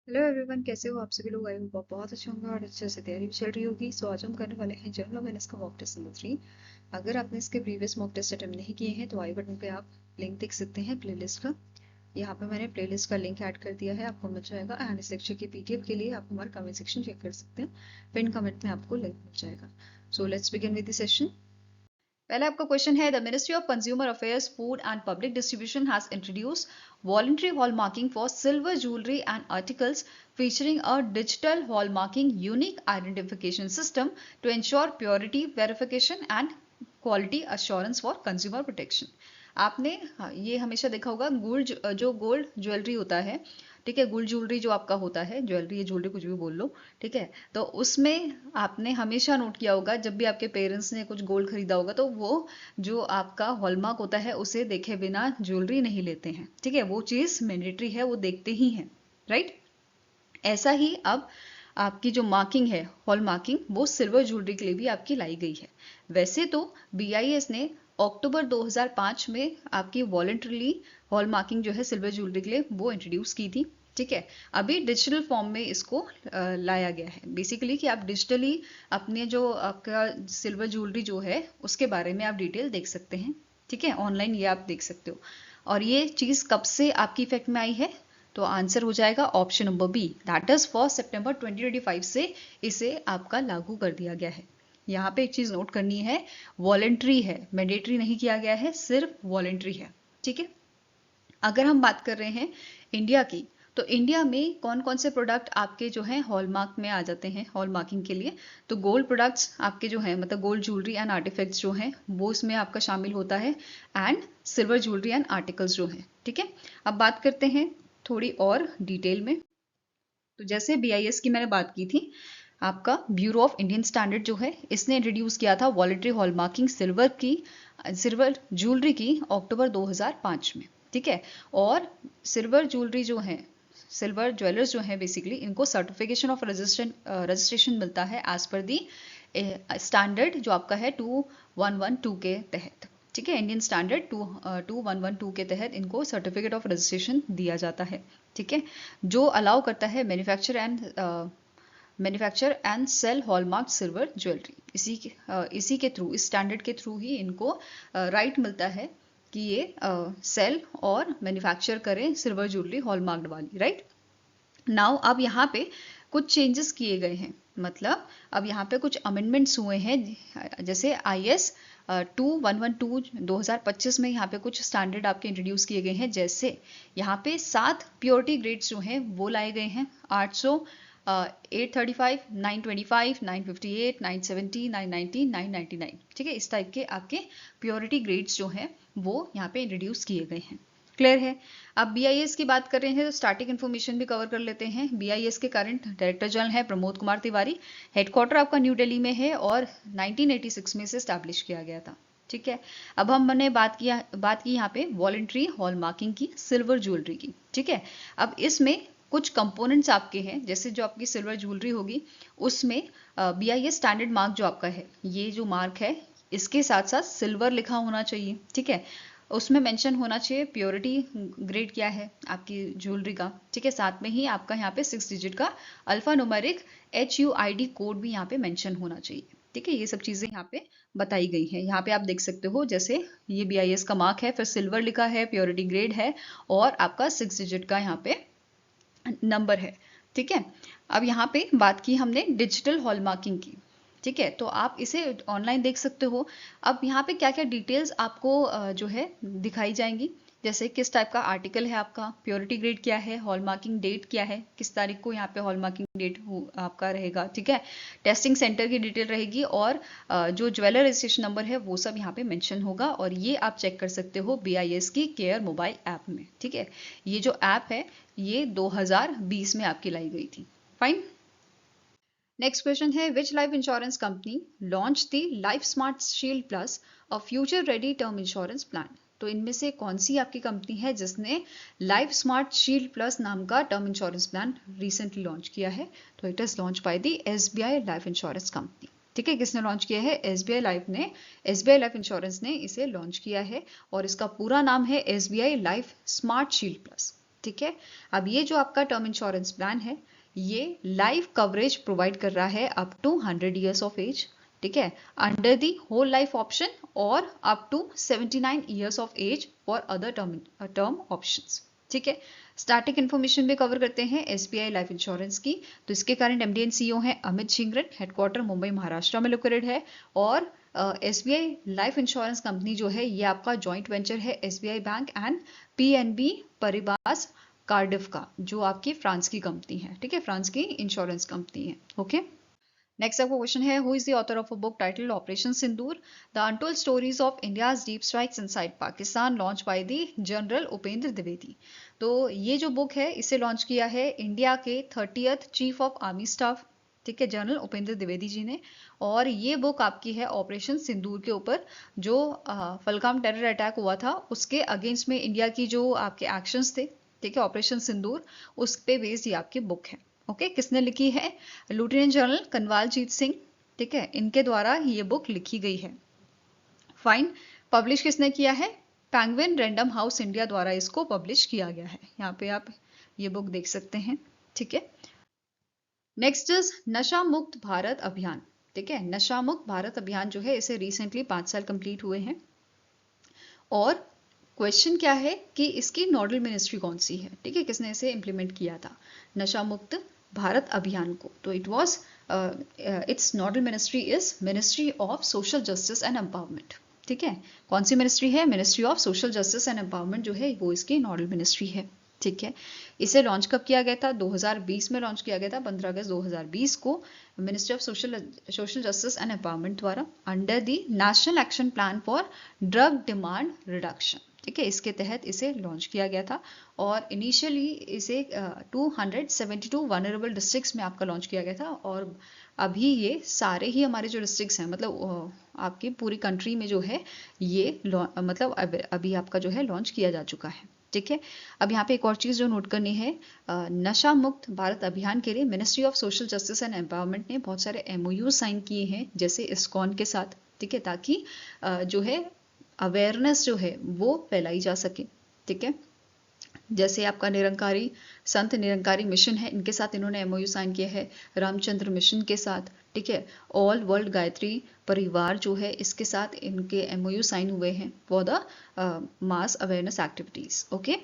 Hello everyone, कैसे हो आप सभी लोग। आई होप आप बहुत अच्छे होंगे और अच्छे से तैयारी भी चल रही होगी। सो आज हम करने वाले हैं जनरल अवेयरनेस का मॉक टेस्ट नंबर 3। अगर आपने इसके प्रीवियस मॉक टेस्ट अटेम्प्ट नहीं किए हैं तो आई बटन पे आप लिंक देख सकते हैं प्लेलिस्ट का। यहाँ पे मैंने प्लेलिस्ट का लिंक ऐड कर दिया है, आपको मिल जाएगा। एंड इस लेक्चर की पीडीएफ के लिए आप हमारा कमेंट सेक्शन चेक कर सकते हैं, पिन कमेंट में आपको लिंक मिल जाएगा। So let's begin with the session. पहला आपका क्वेश्चन है, the ministry of consumer affairs, food and public distribution has introduce voluntary hallmarking for silver jewelry and articles featuring a digital hallmarking unique identification system to ensure purity verification and quality assurance for consumer protection। आपने ये हमेशा देखा होगा, gold jewellery होता है, ठीक है, gold jewellery जो आपका होता है, ज्वेलरी या ज्वेलरी कुछ भी बोल लो, ठीक है। तो उसमें आपने हमेशा नोट किया होगा, जब भी आपके पेरेंट्स ने कुछ गोल्ड खरीदा होगा तो वो जो आपका हॉलमार्क होता है उसे देखे बिना ज्वेलरी नहीं लेते हैं, ठीक है। वो चीज़ मैंडेटरी है, वो देखते ही हैं, राइट। ऐसा ही अब आपकी जो मार्किंग है, हॉल मार्किंग, वो सिल्वर ज्वेलरी के लिए भी आपकी लाई गई है। वैसे तो बीआईएस ने अक्टूबर 2005 में आपकी वॉलंटरली हॉल मार्किंग जो है सिल्वर ज्वेलरी के लिए वो इंट्रोड्यूस की थी, ठीक है। अभी डिजिटल फॉर्म में इसको लाया गया है, बेसिकली कि आप डिजिटली अपने जो आपका सिल्वर ज्वेलरी जो है उसके बारे में आप डिटेल देख सकते हैं, ठीक है। ऑनलाइन ये आप देख सकते हो। और ये चीज़ कब से आपकी इफेक्ट में आई है, तो आंसर हो जाएगा option number B, that is 1 सितंबर 2025 से इसे आपका लागू कर दिया गया है। यहाँ पे एक चीज नोट करनी है, वॉलेंट्री है, मैंडेटरी नहीं किया गया है, सिर्फ वॉलेंट्री है, ठीक है। अगर हम बात कर रहे हैं इंडिया की, तो इंडिया में कौन कौन से प्रोडक्ट आपके जो हैं हॉलमार्क में आ जाते हैं हॉल मार्किंग के लिए। तो गोल्ड प्रोडक्ट्स आपके जो हैं, मतलब गोल्ड ज्वेलरी एंड आर्टिफैक्ट्स जो हैं वो इसमें आपका शामिल होता है, and silver jewellery and articles जो हैं, ठीक है। अब बात करते हैं थोड़ी और डिटेल में। तो जैसे बीआईएस की मैंने बात की थी, आपका ब्यूरो ऑफ इंडियन स्टैंडर्ड जो है इसने इंट्रोड्यूस किया था वॉलेंट्री हॉलमार्किंग सिल्वर ज्वेलरी की अक्टूबर 2005 में, ठीक है। और सिल्वर ज्वेलरी जो है, सिल्वर ज्वेलर्स जो है, बेसिकली इनको सर्टिफिकेशन ऑफ रजिस्ट्रेशन मिलता है एज पर दी स्टैंडर्ड जो आपका है 2112 के तहत, ठीक है। इंडियन स्टैंडर्ड 2112 के तहत इनको सर्टिफिकेट ऑफ रजिस्ट्रेशन दिया जाता है, ठीक है। जो अलाउ करता है manufacture and sale hallmark silver jewellery. इसी के थ्रू, इस स्टैंडर्ड के थ्रू ही इनको राइट मिलता है कि ये सेल और मैन्युफैक्चर करें सिल्वर ज्वेलरी हॉलमार्क्ड वाली, राइट। नाउ अब यहाँ पे कुछ चेंजेस किए गए हैं, मतलब अब यहाँ पे कुछ अमेंडमेंट्स हुए हैं। जैसे IS 2112 2025 में यहाँ पे कुछ स्टैंडर्ड आपके इंट्रोड्यूस किए गए हैं। जैसे यहाँ पे 7 प्योरिटी ग्रेड्स जो हैं वो लाए गए हैं, 800, 835, 925, 958, 970, 990, 999, ठीक है। इस टाइप के आपके प्योरिटी ग्रेड्स जो हैं वो यहाँ पे इंट्रोड्यूस किए गए हैं, क्लियर है। अब बीआईएस की बात कर रहे हैं तो स्टार्टिंग इन्फॉर्मेशन भी कवर कर लेते हैं। बीआईएस के करंट डायरेक्टर जनरल है प्रमोद कुमार तिवारी। हेडक्वार्टर आपका न्यू दिल्ली में है और 1986 में से स्टैब्लिश किया गया था, ठीक है। अब हमने बात की यहाँ पे वॉलेंट्री हॉल मार्किंग की सिल्वर ज्वेलरी की, ठीक है। अब इसमें कुछ कंपोनेंट्स आपके हैं, जैसे जो आपकी सिल्वर ज्वेलरी होगी उसमें बीआईएस स्टैंडर्ड मार्क जो आपका है, ये जो मार्क है इसके साथ साथ सिल्वर लिखा होना चाहिए, ठीक है। उसमें मेंशन होना चाहिए प्योरिटी ग्रेड क्या है आपकी ज्वेलरी का, ठीक है। साथ में ही आपका यहाँ पे 6 डिजिट का अल्फा न्यूमेरिक HUID कोड भी यहाँ पे मेंशन होना चाहिए, ठीक है। ये सब चीजें यहाँ पे बताई गई हैं। यहाँ पे आप देख सकते हो, जैसे ये BIS का मार्क है, फिर सिल्वर लिखा है, प्योरिटी ग्रेड है और आपका 6 डिजिट का यहाँ पे नंबर है, ठीक है। अब यहाँ पे बात की हमने डिजिटल हॉलमार्किंग की, ठीक है। तो आप इसे ऑनलाइन देख सकते हो। अब यहाँ पे क्या क्या डिटेल्स आपको जो है दिखाई जाएंगी, जैसे किस टाइप का आर्टिकल है आपका, प्योरिटी ग्रेड क्या है, हॉलमार्किंग डेट क्या है, किस तारीख को यहाँ पे हॉलमार्किंग डेट आपका रहेगा, ठीक है। टेस्टिंग सेंटर की डिटेल रहेगी और जो ज्वेलर रजिस्ट्रेशन नंबर है वो सब यहाँ पे मेंशन होगा। और ये आप चेक कर सकते हो BIS की केयर मोबाइल ऐप में, ठीक है। ये जो ऐप है ये 2020 में आपकी लाई गई थी, फाइन। नेक्स्ट क्वेश्चन है, विच life insurance company launch the life smart shield plus a future ready term insurance plan. तो इनमें से कौन सी आपकी कंपनी है जिसने लाइफ स्मार्ट शील्ड प्लस नाम का term insurance plan recently launch किया है। तो it is launch by the SBI life insurance company, ठीक है। किसने लॉन्च किया है, SBI लाइफ इंश्योरेंस ने इसे लॉन्च किया है और इसका पूरा नाम है SBI life smart shield plus, ठीक है। अब ये जो आपका टर्म इंश्योरेंस प्लान है, ये लाइफ कवरेज प्रोवाइड कर रहा है up to 100 years of age, ठीक है, under the whole life option और up to 79 years of age for other term options, ठीक है। स्टैटिक इन्फॉर्मेशन भी कवर करते हैं एसबीआई लाइफ इंश्योरेंस की। तो इसके करंट एमडी एंड सीईओ हैं अमित झिंगरन, हेडक्वार्टर मुंबई महाराष्ट्र में लोकेटेड है। और एसबीआई लाइफ इंश्योरेंस कंपनी जो है ये आपका जॉइंट वेंचर है SBI bank and PNB Paribas Cardiff का, जो आपकी फ्रांस की कंपनी है, ठीक है, फ्रांस की इंश्योरेंस कंपनी है। ओके, नेक्स्ट आपका क्वेश्चन है, who is the author of a book titled operation Sindoor the untold stories of India's deep strikes inside Pakistan, launch by the general Upendra Dwivedi. तो ये जो बुक है इसे लॉन्च किया है इंडिया के 30th chief of army staff, ठीक है, जनरल उपेंद्र द्विवेदी जी ने। और ये बुक आपकी है ऑपरेशन सिंदूर के ऊपर, जो फलकाम टेरर अटैक हुआ था उसके अगेंस्ट में इंडिया की जो आपके एक्शंस थे, ठीक है, ऑपरेशन सिंदूर, उस पे बेस्ड ये आपकी बुक है। ओके, किसने लिखी है? लेफ्टिनेंट जनरल कनवाल जीत सिंह, ठीक है, इनके द्वारा ये बुक लिखी गई है। फाइन, पब्लिश किसने किया है? पेंगुइन रैंडम हाउस इंडिया द्वारा इसको पब्लिश किया गया है। यहाँ पे आप ये बुक देख सकते हैं, ठीक है। नेक्स्ट इज नशा मुक्त भारत अभियान, ठीक है। नशा मुक्त भारत अभियान जो है इसे रिसेंटली 5 साल कंप्लीट हुए हैं। और क्वेश्चन क्या है कि इसकी नोडल मिनिस्ट्री कौन सी है, ठीक है, किसने इसे इंप्लीमेंट किया था नशा मुक्त भारत अभियान को? तो it was it's nodal ministry is ministry of social justice and empowerment, ठीक है। कौन सी मिनिस्ट्री है? Ministry of social justice and empowerment जो है वो इसकी नोडल मिनिस्ट्री है, ठीक है। इसे लॉन्च कब किया गया था? 2020 में लॉन्च किया गया था, 15 अगस्त 2020 को, ministry of social justice and empowerment द्वारा, under the national action plan for drug demand reduction, ठीक है, इसके तहत इसे लॉन्च किया गया था। और इनिशियली इसे 272 वनरेबल डिस्ट्रिक्ट्स में आपका लॉन्च किया गया था। और अभी ये सारे ही हमारे जो डिस्ट्रिक्ट्स हैं, मतलब आपकी पूरी कंट्री में जो है ये मतलब अभी आपका जो है लॉन्च किया जा चुका है, ठीक है। अब यहाँ पे एक और चीज़ जो नोट करनी है, नशा मुक्त भारत अभियान के लिए ministry of social justice and empowerment ने बहुत सारे MOU साइन किए हैं, जैसे इस्कॉन के साथ, ठीक है, ताकि जो है अवेयरनेस जो है वो फैलाई जा सके, ठीक है। जैसे आपका निरंकारी संत निरंकारी मिशन है, इनके साथ इन्होंने MOU साइन किया है, रामचंद्र मिशन के साथ, ठीक है, ऑल वर्ल्ड गायत्री परिवार जो है इसके साथ इनके MOU साइन हुए हैं for the mass awareness activities. Okay,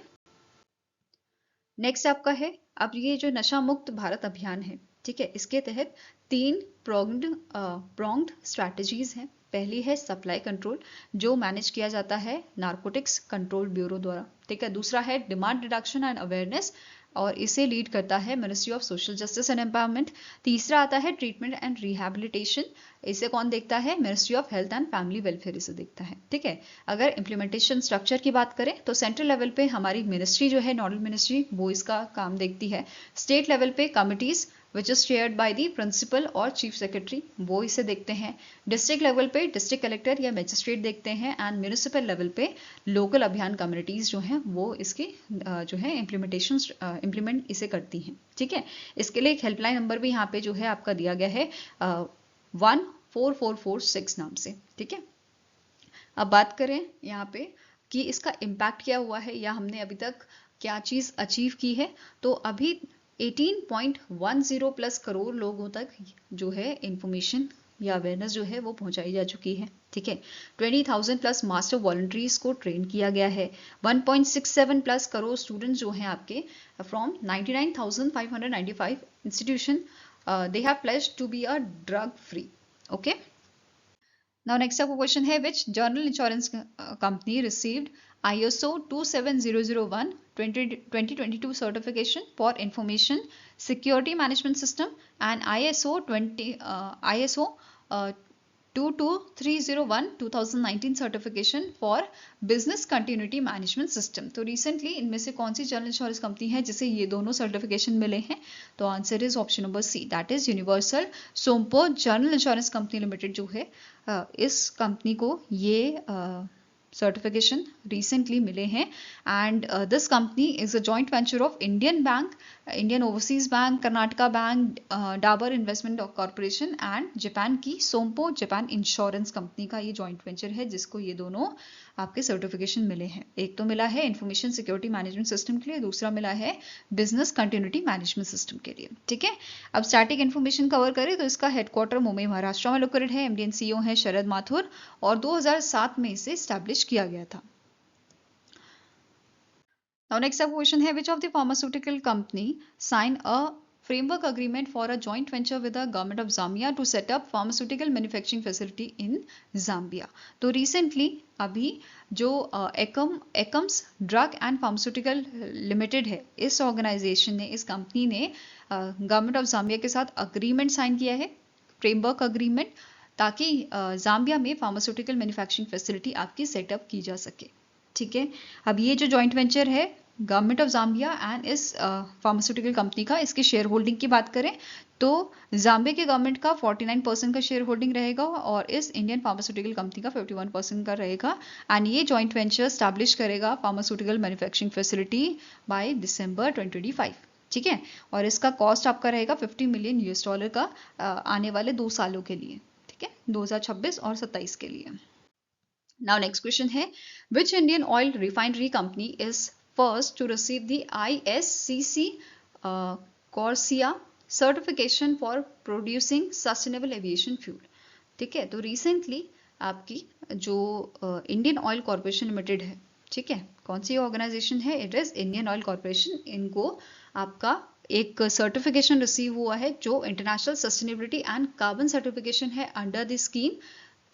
next आपका है, अब ये जो नशा मुक्त भारत अभियान है, ठीक है, इसके तहत 3 प्रोंग्ड स्ट्रैटेजीज हैं। पहली है सप्लाई कंट्रोल, जो मैनेज किया जाता है नारकोटिक्स कंट्रोल ब्यूरो द्वारा, ठीक है। दूसरा है डिमांड रिडक्शन एंड अवेयरनेस, और इसे लीड करता है ministry of social justice and empowerment. तीसरा आता है ट्रीटमेंट एंड रिहैबिलिटेशन, इसे कौन देखता है? Ministry of health and family welfare इसे देखता है, ठीक है। अगर इम्प्लीमेंटेशन स्ट्रक्चर की बात करें तो सेंट्रल लेवल पे हमारी मिनिस्ट्री जो है नोडल मिनिस्ट्री, वो इसका काम देखती है। स्टेट लेवल पे committees which is chaired by the principal और चीफ सेक्रेटरी, वो इसे देखते हैं। डिस्ट्रिक्ट लेवल पे डिस्ट्रिक्ट कलेक्टर या मजिस्ट्रेट देखते हैं। एंड म्यूनिसिपल लेवल पे लोकल अभियान कम्युनिटीज जो हैं वो इसकी जो है इम्प्लीमेंट इसे करती हैं, ठीक है। इसके लिए एक हेल्पलाइन नंबर भी यहाँ पे जो है आपका दिया गया है 14446 नाम से, ठीक है। अब बात करें यहाँ पे कि इसका इम्पैक्ट क्या हुआ है या हमने अभी तक क्या चीज़ अचीव की है, तो अभी 18.10 प्लस करोड़ लोगों तक जो है इंफॉर्मेशन या अवेयरनेस जो है वो पहुंचाई जा चुकी है, ठीक है। 20,000 प्लस मास्टर वॉलंटियर्स को ट्रेन किया गया है। 1.67 प्लस करोड़ स्टूडेंट्स जो हैं आपके from 99,595 institution, they have pledged to be a drug free. Okay, now next आपका क्वेश्चन है, which general insurance company received ISO 27001 2022 certification for information security management system and ISO 22301 2019 certification for business continuity management system। तो recently इनमें से कौन सी general insurance company है जिसे ये दोनों सर्टिफिकेशन मिले हैं? तो answer is option number C, that is universal Sompo general insurance company limited जो है इस कंपनी को ये सर्टिफिकेशन रिसेंटली मिले हैं। And this company is a joint venture of Indian bank, Indian overseas bank, Karnataka bank, Dabur investment corporation and Japan की सोमपो Japan insurance company का ये जॉइंट वेंचर है, जिसको ये दोनों आपके सर्टिफिकेशन मिले हैं। एक तो मिला है इंफॉर्मेशन सिक्योरिटी मैनेजमेंट सिस्टम के लिए, दूसरा मिला है बिजनेस कंटिन्यूटी मैनेजमेंट सिस्टम के लिए। ठीक है, अब स्टैटिक इन्फॉर्मेशन कवर करें तो इसका हेडक्वार्टर मुंबई महाराष्ट्र में लोकेटेड है। एमडी एंड सीईओ है शरद माथुर और 2007 में इसे स्टैब्लिश किया गया था। Now next up question है, which of the pharmaceutical company sign a framework agreement for a joint venture with the government of Zambia to set up pharmaceutical manufacturing facility in Zambia? तो recently अभी जो Akums drug and pharmaceutical limited है, इस organisation ने, इस company ने government of Zambia के साथ अग्रीमेंट साइन किया है, फ्रेमवर्क अग्रीमेंट, ताकि जाम्बिया में फार्मास्यूटिकल मैन्युफैक्चरिंग फैसिलिटी आपकी सेटअप की जा सके। ठीक है, अब ये जो जॉइंट वेंचर है गवर्नमेंट ऑफ जाम्बिया एंड इस फार्मास्यूटिकल कंपनी का, इसकी शेयर होल्डिंग की बात करें तो जाम्बिया के गवर्नमेंट का 49% का शेयर होल्डिंग रहेगा और इस इंडियन फार्मास्यूटिकल कंपनी का 51% का रहेगा। एंड ये जॉइंट वेंचर स्टैब्लिश करेगा pharmaceutical manufacturing facility by December 2025। ठीक है, और इसका कॉस्ट आपका रहेगा $50 मिलियन का आने वाले 2 सालों के लिए। ठीक है, 2026 और 27 के लिए। Now next question है, which Indian oil refinery company is first to receive the ISCC CORSIA certification for producing sustainable aviation fuel? ठीक है, तो रिसेंटली आपकी जो इंडियन ऑयल कॉरपोरेशन लिमिटेड है, ठीक है, कौन सी ऑर्गेनाइजेशन है? It is Indian oil corporation. इनको आपका एक सर्टिफिकेशन रिसीव हुआ है जो international sustainability and carbon certification है under the scheme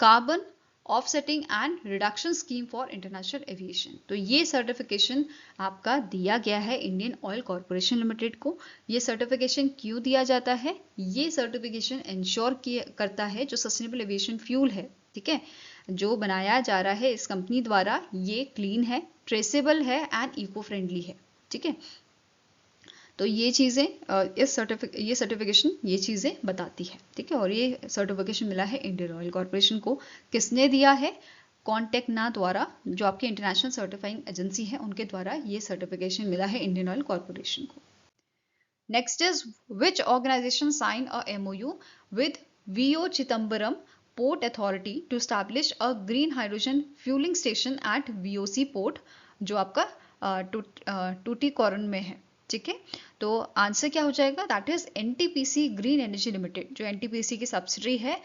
carbon offsetting and reduction scheme for international aviation. तो ये सर्टिफिकेशन आपका दिया गया है इंडियन ऑयल कॉरपोरेशन लिमिटेड को। ये सर्टिफिकेशन क्यों दिया जाता है? ये सर्टिफिकेशन इंश्योर करता है जो सस्टेनेबल एविएशन फ्यूल है, ठीक है, जो बनाया जा रहा है इस कंपनी द्वारा, ये क्लीन है, ट्रेसेबल है एंड इको फ्रेंडली है। ठीक है, तो ये चीज़ें ये सर्टिफिकेशन ये चीज़ें बताती है। ठीक है, और ये सर्टिफिकेशन मिला है इंडियन ऑयल कॉरपोरेशन को। किसने दिया है? कॉन्टेक्ना द्वारा, जो आपकी इंटरनेशनल सर्टिफाइंग एजेंसी है, उनके द्वारा ये सर्टिफिकेशन मिला है इंडियन ऑयल कॉरपोरेशन को। Next is which organisation sign a MOU with VO Chidambaram port authority to establish a green hydrogen fuelling station at VOC port, जो आपका टूटीकोरिन में है। ठीक है, तो आंसर क्या हो जाएगा? That is NTPC green energy limited, जो NTPC की सब्सिडरी है।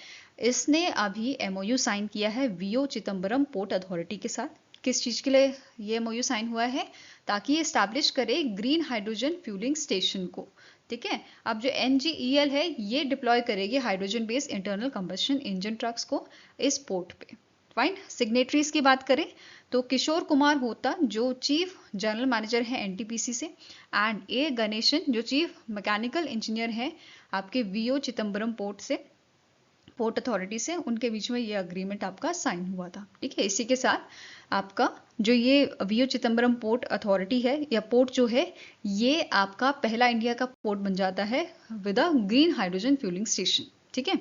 इसने अभी MOU साइन किया है VO चिदम्बरम पोर्ट अथॉरिटी के साथ। किस चीज के लिए ये MOU साइन हुआ है? ताकि ये स्टैब्लिश करे ग्रीन हाइड्रोजन फ्यूलिंग स्टेशन को। ठीक है, अब जो NGEL है ये डिप्लॉय करेगी hydrogen based internal combustion engine trucks को इस पोर्ट पे। फाइन, सिग्नेटरीज की बात करें तो किशोर कुमार होता, जो चीफ जनरल मैनेजर है NTPC से, एंड A गणेशन, जो चीफ मैकेनिकल इंजीनियर है आपके VO चिदम्बरम पोर्ट अथॉरिटी से, उनके बीच में ये अग्रीमेंट आपका साइन हुआ था। ठीक है, इसी के साथ आपका जो ये VO चिदम्बरम पोर्ट अथॉरिटी है या पोर्ट जो है, ये आपका पहला इंडिया का पोर्ट बन जाता है with a green hydrogen fuelling station. ठीक है,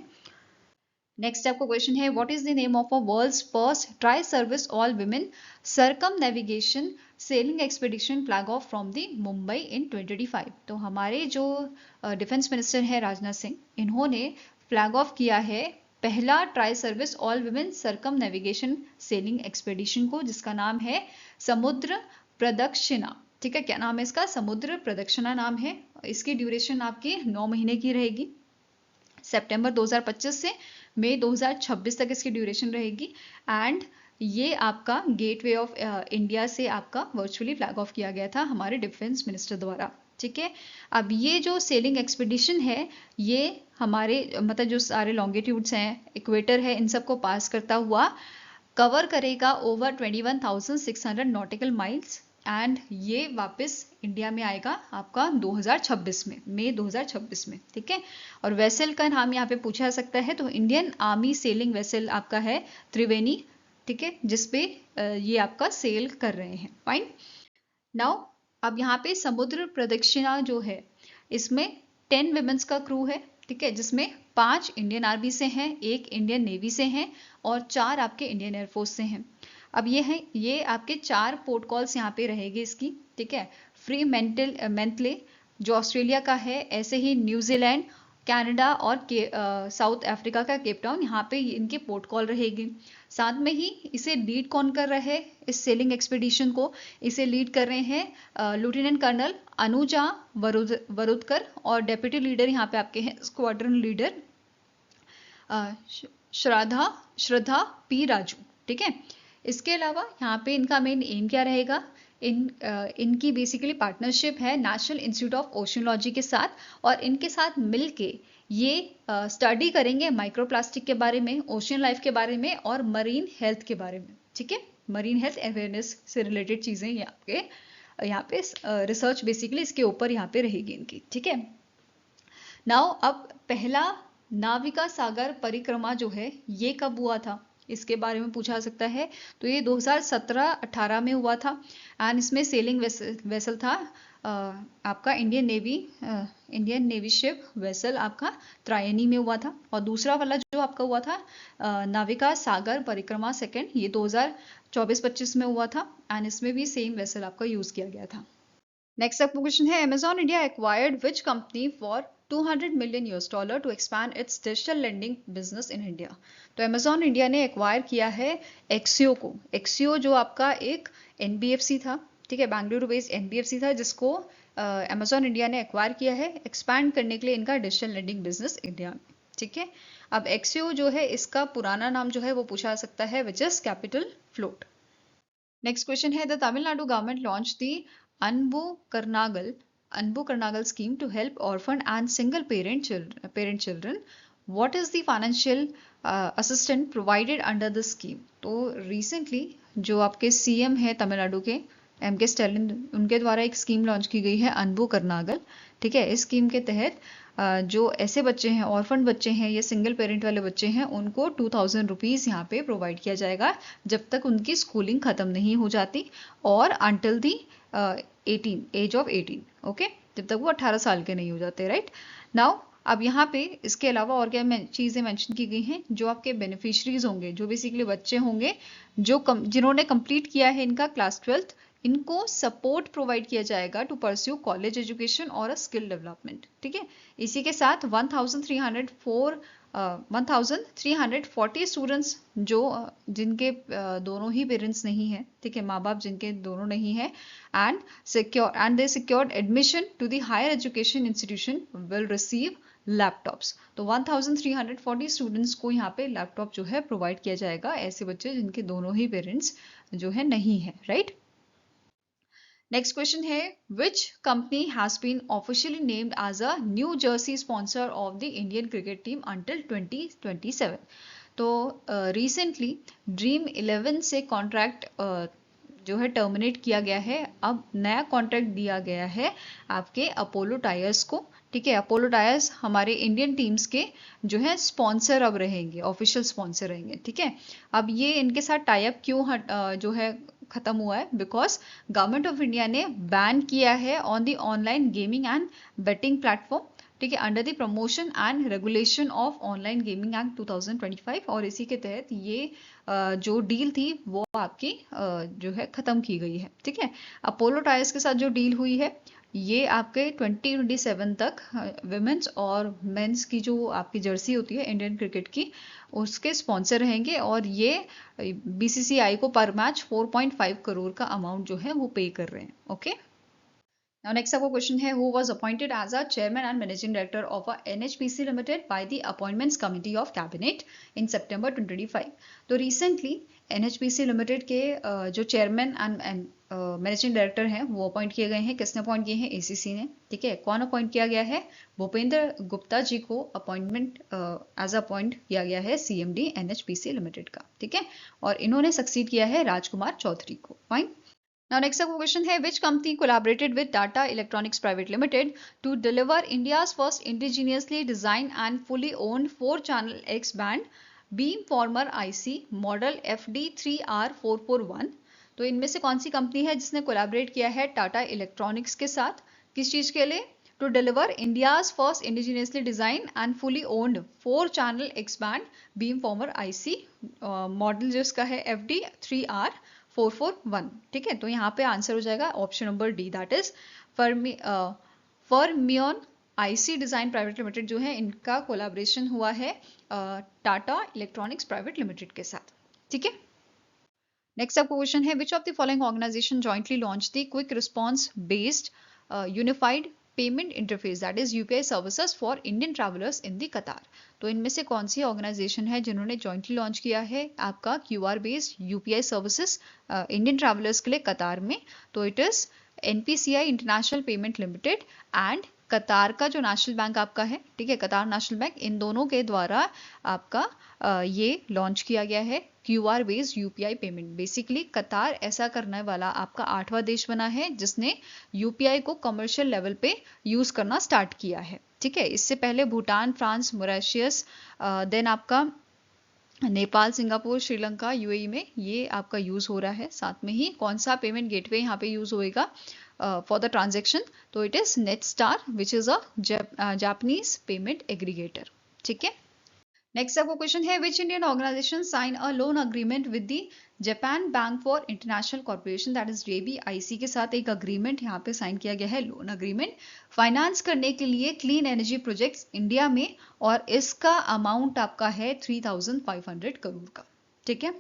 नेक्स्ट आपका क्वेश्चन है, what is the name of a world's first tri service all women circumnavigation sailing expedition flag off from the Mumbai in 2025? तो हमारे जो डिफेंस मिनिस्टर है राजनाथ सिंह, इन्होंने flag of किया है पहला tri service all women circumnavigation sailing expedition को, जिसका नाम है समुद्र प्रदक्षिणा। ठीक है, क्या नाम है इसका? समुद्र प्रदक्षिणा नाम है। इसकी ड्यूरेशन आपकी 9 महीने की रहेगी, सितंबर 2025 से मई 2026 तक इसकी ड्यूरेशन रहेगी। एंड ये आपका गेटवे ऑफ इंडिया से आपका वर्चुअली फ्लैग ऑफ किया गया था हमारे डिफेंस मिनिस्टर द्वारा। ठीक है, अब ये जो सेलिंग एक्सपेडिशन है, ये हमारे मतलब जो सारे लॉन्गिट्यूड्स हैं, इक्वेटर है, इन सबको पास करता हुआ कवर करेगा ओवर 21,600 नॉटिकल माइल्स। एंड ये वापस इंडिया में आएगा आपका 2026 में, मई 2026 में। ठीक है, और वेसल का नाम यहाँ पे पूछा जा सकता है, तो इंडियन आर्मी सेलिंग वेसल आपका है त्रिवेणी। ठीक है, जिसपे ये आपका सेल कर रहे हैं। फाइन, नाउ अब यहाँ पे समुद्र प्रदक्षिणा जो है, इसमें 10 विमेंस का क्रू है। ठीक है, जिसमें 5 इंडियन आर्मी से हैं, 1 इंडियन नेवी से हैं और 4 आपके इंडियन एयरफोर्स से हैं। अब ये आपके 4 पोर्ट कॉल्स यहाँ पे रहेगी इसकी। ठीक है, फ्री मेंटले जो ऑस्ट्रेलिया का है, ऐसे ही न्यूजीलैंड, कनाडा और साउथ अफ्रीका का केप टाउन, यहाँ पे इनके पोर्ट कॉल रहेगी। साथ में ही इसे लीड कौन कर रहा है, इस सेलिंग एक्सपीडिशन को इसे लीड कर रहे हैं लेफ्टिनेंट कर्नल अनुजा वरुदकर, और डेप्यूटी लीडर यहाँ पे आपके हैं स्क्वाड्रन लीडर श्रद्धा पी राजू। ठीक है, इसके अलावा यहाँ पे इनका मेन एम क्या रहेगा, इनकी बेसिकली पार्टनरशिप है नेशनल इंस्टीट्यूट ऑफ ओशनोलॉजी के साथ, और इनके साथ मिलके ये स्टडी करेंगे माइक्रोप्लास्टिक के बारे में, ओशन लाइफ के बारे में और मरीन हेल्थ के बारे में। ठीक है, मरीन हेल्थ अवेयरनेस से रिलेटेड चीजें यहाँ पे रिसर्च बेसिकली इसके ऊपर यहाँ पे रहेगी इनकी। ठीक है, नाउ अब पहला नाविका सागर परिक्रमा जो है ये कब हुआ था, इसके बारे में पूछा सकता है। तो ये 2017-18 में हुआ था, एंड इसमें सेलिंग वेसल था आपका इंडियन नेवी शिप वेसल आपका त्रायनी में हुआ था। और दूसरा वाला जो आपका हुआ था नाविका सागर परिक्रमा सेकंड, ये 2024-25 में हुआ था, एंड इसमें भी सेम वेसल आपका यूज किया गया था। नेक्स्ट आपका क्वेश्चन है, Amazon India acquired which company for $200 million to expand its digital lending business in India? तो Amazon India ने एक्वायर किया है Axio को। Axio जो आपका एक NBFC था, ठीक है, बेंगलुरु बेस्ड NBFC था, जिसको Amazon India ने एक्वायर किया है एक्सपैंड करने के लिए इनका डिजिटल लेंडिंग बिजनेस इंडिया में। ठीक है, अब Axio जो है इसका पुराना नाम जो है वो पूछा जा सकता है, which is capital float. Next question है, the Tamil Nadu government launch the Anbu Karnagal scheme to help orphan and single parent children. What is the financial assistance provided under the scheme? तो recently जो आपके CM है तमिलनाडु के M.K. Stalin, उनके द्वारा एक scheme launch की गई है अनबू करनागल। ठीक है, इस स्कीम के तहत जो ऐसे बच्चे हैं, ऑर्फन बच्चे हैं या सिंगल पेरेंट वाले बच्चे हैं, उनको 2000 रुपीज़ यहाँ पे प्रोवाइड किया जाएगा जब तक उनकी स्कूलिंग ख़त्म नहीं हो जाती, और until the 18 age of 18। Okay, जब तक वो 18 साल के नहीं हो जाते। राइट नाउ अब यहाँ पे इसके अलावा और क्या चीज़ें मेंशन की गई हैं, जो आपके बेनिफिशरीज होंगे, जो बेसिकली बच्चे होंगे जिन्होंने कंप्लीट किया है इनका क्लास 12th, इनको सपोर्ट प्रोवाइड किया जाएगा टू परस्यू कॉलेज एजुकेशन और अ स्किल डेवलपमेंट। ठीक है, इसी के साथ 1340 स्टूडेंट्स जिनके दोनों ही पेरेंट्स नहीं है, ठीक है, माँ बाप जिनके दोनों नहीं है, and they secured admission to the higher education institution will receive laptops. तो 1340 स्टूडेंट्स को यहाँ पे लैपटॉप जो है प्रोवाइड किया जाएगा, ऐसे बच्चे जिनके दोनों ही पेरेंट्स जो है नहीं है। राइट, नेक्स्ट क्वेश्चन है, which company has been officially named as a new jersey sponsor of the Indian cricket team until 2027? तो रिसेंटली ड्रीम 11 से कॉन्ट्रैक्ट जो है टर्मिनेट किया गया है। अब नया कॉन्ट्रैक्ट दिया गया है आपके अपोलो टायर्स को। ठीक है, अपोलो टायर्स हमारे इंडियन टीम्स के जो है स्पॉन्सर अब रहेंगे, ऑफिशियल स्पॉन्सर रहेंगे। ठीक है, अब ये इनके साथ टाई अप क्यों जो है खत्म हुआ है, बिकॉज गवर्नमेंट ऑफ इंडिया ने बैन किया है on the online gaming and betting platform. ठीक है, under the promotion and regulation of online gaming act 2025, और इसी के तहत ये जो डील थी वो आपकी जो है खत्म की गई है। ठीक है, अपोलो टायर्स के साथ जो डील हुई है ये आपके 2027 तक विमेंस और मेंस की जो आपकी जर्सी होती है इंडियन क्रिकेट की, उसके स्पॉन्सर रहेंगे, और ये बीसीसीआई को पर मैच 4.5 करोड़ का अमाउंट जो है वो पे कर रहे हैं। ओके, Now next आपका क्वेश्चन है, who was appointed as a chairman and managing director of a NHPC Limited by the Appointments Committee of Cabinet in September 2025? तो recently NHPC Limited के जो चेयरमैन एंड मैनेजिंग डायरेक्टर हैं वो appoint किए गए हैं। किसने अपॉइंट किए हैं? ACC ने। ठीक है, कौन अपॉइंट किया गया है? भूपेंद्र गुप्ता जी को अपॉइंटमेंट एज अपॉइंट किया गया है CMD NHPC लिमिटेड का। ठीक है, और इन्होंने सक्सीड किया है राजकुमार चौधरी को। Fine. Now next up question है, which company collaborated with Tata Electronics Private Limited to deliver India's first indigenously designed and fully owned 4-channel X-band beamformer IC model FD3R441? तो इनमें से कौन सी कंपनी है जिसने कोलैबोरेट किया है टाटा इलेक्ट्रॉनिक्स के साथ? किस चीज के लिए? To deliver India's first indigenously design and fully owned 4-channel X-band beamformer IC model जिसका है FD3R441। ठीक है, तो यहाँ पे आंसर हो जाएगा option number D, that is fermion IC design private limited जो है इनका कोलैबोरेशन हुआ है टाटा इलेक्ट्रॉनिक्स प्राइवेट लिमिटेड के साथ, ठीक है। नेक्स्ट आपका क्वेश्चन है which of the following organisation jointly launch the quick response based unified payment interface that is UPI services for Indian travellers in the Qatar. तो इनमें से कौन सी ऑर्गेनाइजेशन है जिन्होंने जॉइंटली लॉन्च किया है आपका QR based UPI services Indian travellers के लिए कतार में? तो it is NPCI international payment limited and कतार का जो नेशनल बैंक आपका है, ठीक है, कतार नेशनल बैंक, इन दोनों के द्वारा आपका ये लॉन्च किया गया है QR based UPI payment. Basically कतार ऐसा करने वाला आपका 8वां देश बना है जिसने यूपीआई को कमर्शियल लेवल पे यूज करना स्टार्ट किया है, ठीक है। इससे पहले भूटान, फ्रांस, मॉरिशस, देन आपका नेपाल, सिंगापुर, श्रीलंका, यूएई में ये आपका यूज हो रहा है। साथ में ही कौन सा पेमेंट गेटवे यहाँ पे यूज होएगा फॉर द ट्रांजेक्शन? तो it is Netstar which is a Japanese payment aggregator, ठीक है। नेक्स्ट आपको क्वेश्चन है which Indian organization sign a loan agreement with the Japan bank for international corporation that is JBIC के साथ एक agreement यहाँ पे साइन किया गया है, लोन अग्रीमेंट फाइनेंस करने के लिए क्लीन एनर्जी प्रोजेक्ट्स इंडिया में, और इसका अमाउंट आपका है 3,500 करोड़ का, ठीक है।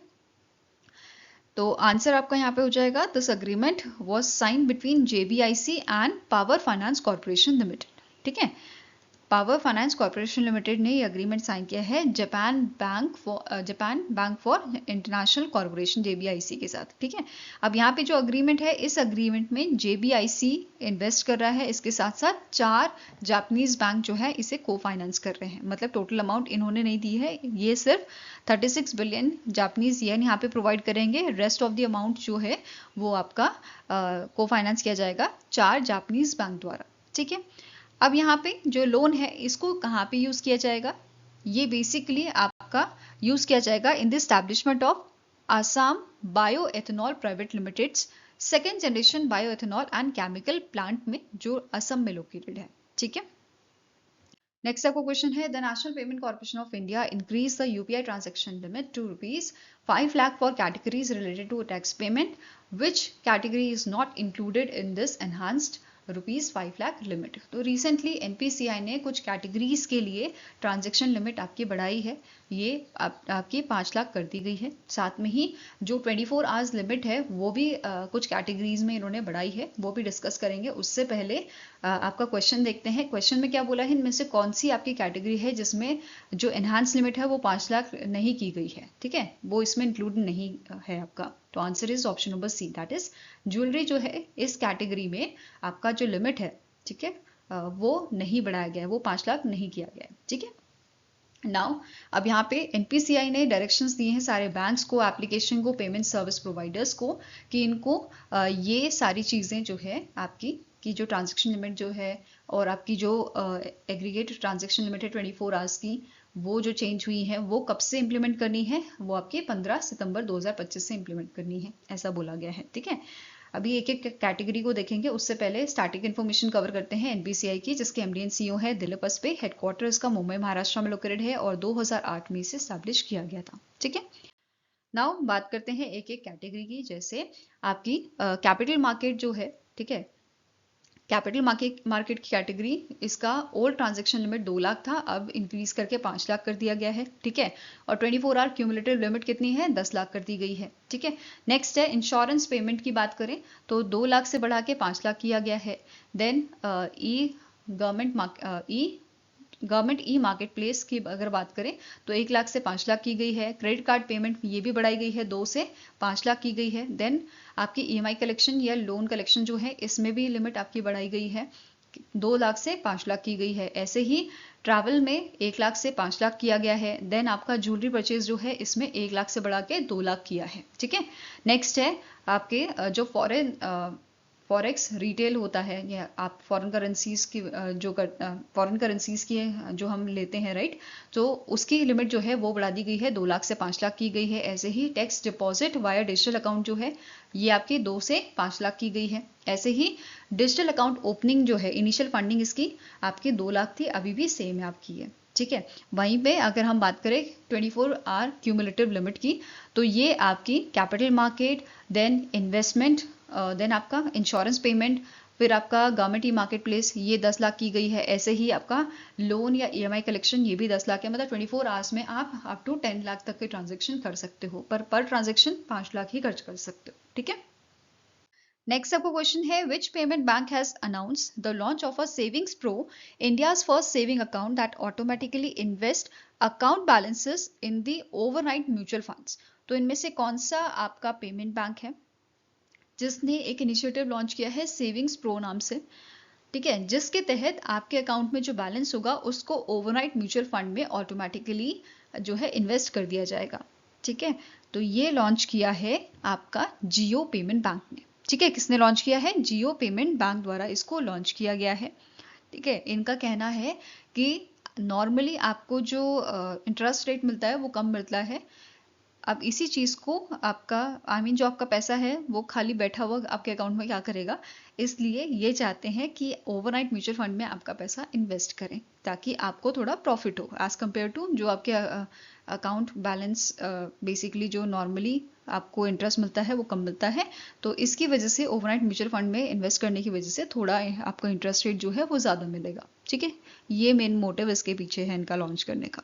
तो आंसर आपका यहाँ पे हो जाएगा this agreement was sign between JBIC and power finance corporation limited, ठीक है। पावर फाइनेंस कॉर्पोरेशन लिमिटेड ने ये अग्रीमेंट साइन किया है Japan bank for international corporation JBIC के साथ, ठीक है। अब यहाँ पे जो अग्रीमेंट है, इस अग्रीमेंट में JBIC इन्वेस्ट कर रहा है, इसके साथ साथ 4 जापानीज बैंक जो है इसे को फाइनेंस कर रहे हैं। मतलब टोटल अमाउंट इन्होंने नहीं दी है, ये सिर्फ 36 बिलियन जापानीज येन यहाँ पे प्रोवाइड करेंगे। रेस्ट ऑफ द अमाउंट जो है वो आपका को फाइनेंस किया जाएगा 4 जापानीज बैंक द्वारा, ठीक है। अब यहाँ पे जो लोन है इसको कहाँ पे यूज किया जाएगा? ये बेसिकली आपका यूज किया जाएगा in the establishment of Assam bio ethanol private limited second generation bio ethanol and chemical plant में, जो असम में लोकेटेड है, ठीक है। नेक्स्ट आपको क्वेश्चन है the national payment corporation of India increase the UPI transaction limit to ₹5 lakh for categories related to tax payment which category is not included in this enhanced ₹5 lakh limit. तो recently NPCI ने कुछ categories के लिए transaction limit आपकी बढ़ाई है, ये आपकी 5 लाख कर दी गई है। साथ में ही जो 24 आवर्स लिमिट है वो भी कुछ कैटेगरीज में इन्होंने बढ़ाई है, वो भी डिस्कस करेंगे। उससे पहले आपका क्वेश्चन देखते हैं। क्वेश्चन में क्या बोला है, इनमें से कौन सी आपकी कैटेगरी है जिसमें जो एनहांस लिमिट है वो 5 लाख नहीं की गई है, ठीक है, वो इसमें इंक्लूड नहीं है आपका। तो answer is option number C, that is jewellery जो है इस कैटेगरी में आपका जो लिमिट है, ठीक है, वो नहीं बढ़ाया गया है, वो 5 लाख नहीं किया गया है, ठीक है। नाउ अब यहाँ पे एनपीसीआई ने डायरेक्शंस दिए हैं सारे बैंक्स को, एप्लीकेशन को, पेमेंट सर्विस प्रोवाइडर्स को, कि इनको ये सारी चीज़ें जो है आपकी की जो ट्रांजैक्शन लिमिट जो है और आपकी जो एग्रीगेट ट्रांजैक्शन लिमिट है 24 आवर्स की, वो जो चेंज हुई है वो कब से इंप्लीमेंट करनी है? वो आपके 15 सितंबर 2025 से इंप्लीमेंट करनी है, ऐसा बोला गया है, ठीक है। अभी एक एक कैटेगरी को देखेंगे, उससे पहले स्टार्टिंग इन्फॉर्मेशन कवर करते हैं एनपीसीआई की, जिसके एमडी एंड सीईओ है दिलीप अस्पे। हेडक्वार्टर इसका मुंबई महाराष्ट्र में लोकेटेड है और 2008 में इसे स्टैब्लिश किया गया था, ठीक है। नाउ बात करते हैं एक एक कैटेगरी की, जैसे आपकी कैपिटल मार्केट जो है, ठीक है, कैपिटल मार्केट की कैटेगरी, इसका ओल्ड ट्रांजैक्शन लिमिट 2 लाख था, अब इंक्रीज करके 5 लाख कर दिया गया है, ठीक है। और 24 आवर क्यूमुलेटिव लिमिट कितनी है? 10 लाख कर दी गई है, ठीक है। नेक्स्ट है इंश्योरेंस पेमेंट की बात करें तो 2 लाख से बढ़ा के 5 लाख किया गया है। Then government e market place की अगर बात करें तो 1 लाख से 5 लाख की गई है। क्रेडिट कार्ड पेमेंट ये भी बढ़ाई गई है, 2 से 5 लाख की गई है। देन आपकी EMI कलेक्शन या लोन कलेक्शन जो है इसमें भी लिमिट आपकी बढ़ाई गई है, 2 लाख से 5 लाख की गई है। ऐसे ही ट्रैवल में 1 लाख से 5 लाख किया गया है। देन आपका ज्वेलरी परचेज जो है इसमें 1 लाख से बढ़ा के 2 लाख किया है, ठीक है। नेक्स्ट है आपके जो फॉरेक्स रिटेल होता है, या आप फॉरेन करेंसीज की फॉरेन करेंसीज की जो हम लेते हैं, राइट, तो उसकी लिमिट जो है वो बढ़ा दी गई है, 2 लाख से 5 लाख की गई है। ऐसे ही tax deposit via digital account जो है ये आपकी 2 से 5 लाख की गई है। ऐसे ही डिजिटल अकाउंट ओपनिंग जो है इनिशियल फंडिंग इसकी आपकी 2 लाख थी, अभी भी सेम है आपकी है, ठीक है। वहीं पे अगर हम बात करें 24 आवर क्यूमुलेटिव लिमिट की, तो ये आपकी capital market, then investment, then आपका इंश्योरेंस पेमेंट, फिर आपका गवर्नमेंट ई मार्केट प्लेस ये 10 लाख की गई है। ऐसे ही आपका लोन या EMI कलेक्शन ये भी 10 लाख है। मतलब 24 आवर्स में आप अप टू 10 लाख तक के ट्रांजेक्शन कर सकते हो, पर ट्रांजेक्शन 5 लाख ही खर्च कर सकते हो। ठीक है। नेक्स्ट आपका क्वेश्चन है, विच payment bank has announce the launch of a savings pro, India's first saving account that automatically invest account balances in the overnight mutual funds. तो इनमें से कौन सा आपका पेमेंट बैंक है जिसने एक इनिशिएटिव लॉन्च किया है सेविंग्स प्रो नाम से? ठीक है, जिसके तहत आपके अकाउंट में जो बैलेंस होगा उसको ओवरनाइट म्यूचुअल फंड में ऑटोमेटिकली जो है इन्वेस्ट कर दिया जाएगा। ठीक है, तो ये लॉन्च किया है आपका जियो पेमेंट बैंक ने। ठीक है, किसने लॉन्च किया है? जियो पेमेंट बैंक द्वारा इसको लॉन्च किया गया है। ठीक है, इनका कहना है कि नॉर्मली आपको जो इंटरेस्ट रेट मिलता है वो कम मिलता है। अब इसी चीज को आपका जो आपका पैसा है वो खाली बैठा हुआ आपके अकाउंट में क्या करेगा, इसलिए ये चाहते हैं कि ओवरनाइट म्यूचुअल फंड में आपका पैसा इन्वेस्ट करें ताकि आपको थोड़ा प्रॉफिट हो एज कम्पेयर टू जो आपके अकाउंट बैलेंस बेसिकली जो नॉर्मली आपको इंटरेस्ट मिलता है वो कम मिलता है। तो इसकी वजह से ओवरनाइट म्यूचुअल फंड में इन्वेस्ट करने की वजह से थोड़ा आपका इंटरेस्ट रेट जो है वो ज़्यादा मिलेगा। ठीक है, ये मेन मोटिव इसके पीछे है इनका लॉन्च करने का।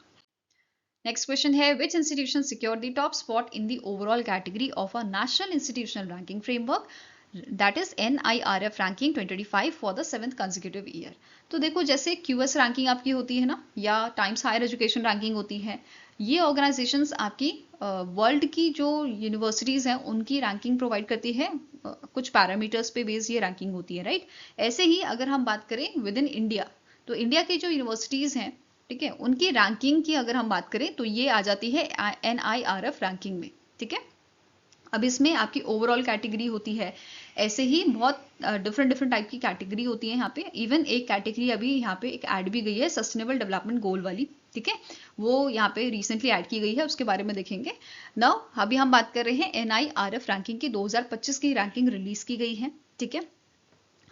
Next question है, which institution secured the top spot in the overall category of a national institutional ranking framework, that is NIRF ranking 2025 for the 7th consecutive year? तो देखो, जैसे QS रैंकिंग आपकी होती है ना, या टाइम्स हायर एजुकेशन रैंकिंग होती है, ये ऑर्गेनाइजेशंस आपकी वर्ल्ड की जो यूनिवर्सिटीज हैं उनकी रैंकिंग प्रोवाइड करती है। कुछ पैरामीटर्स पे बेस्ड ये रैंकिंग होती है, राइट। ऐसे ही अगर हम बात करें विद इन इंडिया, तो इंडिया की जो यूनिवर्सिटीज हैं, ठीक है, उनकी रैंकिंग की अगर हम बात करें तो ये आ जाती है NIRF रैंकिंग में। ठीक है, अब इसमें आपकी ओवरऑल कैटेगरी होती है। ऐसे ही बहुत डिफरेंट डिफरेंट टाइप की कैटेगरी होती है यहाँ पे। इवन एक कैटेगरी अभी यहाँ पे एक ऐड भी गई है सस्टेनेबल डेवलपमेंट गोल वाली। ठीक है, वो यहाँ पे रिसेंटली ऐड की गई है, उसके बारे में देखेंगे। नाउ अभी हम बात कर रहे हैं NIRF रैंकिंग की। 2025 की रैंकिंग रिलीज की गई है। ठीक है,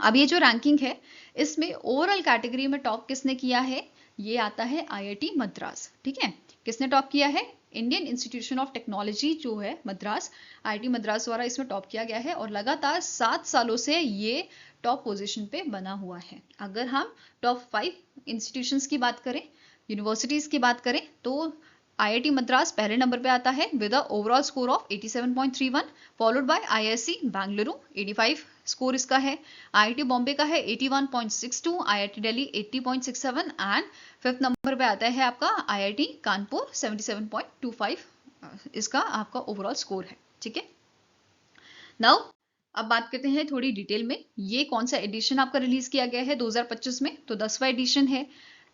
अब ये जो रैंकिंग है इसमें ओवरऑल कैटेगरी में टॉप किसने किया है? ये आता है IIT मद्रास। ठीक है, किसने टॉप किया है? इंडियन इंस्टीट्यूशन ऑफ टेक्नोलॉजी जो है मद्रास, IIT मद्रास द्वारा इसमें टॉप किया गया है और लगातार 7 सालों से ये टॉप पोजीशन पे बना हुआ है। अगर हम टॉप 5 इंस्टीट्यूशंस की बात करें, यूनिवर्सिटीज की बात करें, तो IIT मद्रास पहले नंबर पे आता है with a overall score of 87.31, followed by IISc Bengaluru 85 score इसका है। IIT बॉम्बे का है 81.62, IIT Delhi 80.67 and fifth number पे आता है आपका IIT कानपुर 77.25 इसका आपका ओवरऑल स्कोर है। ठीक है, नाउ अब बात करते हैं थोड़ी डिटेल में, ये कौन सा एडिशन आपका रिलीज किया गया है 2025 में? तो 10वां एडिशन है।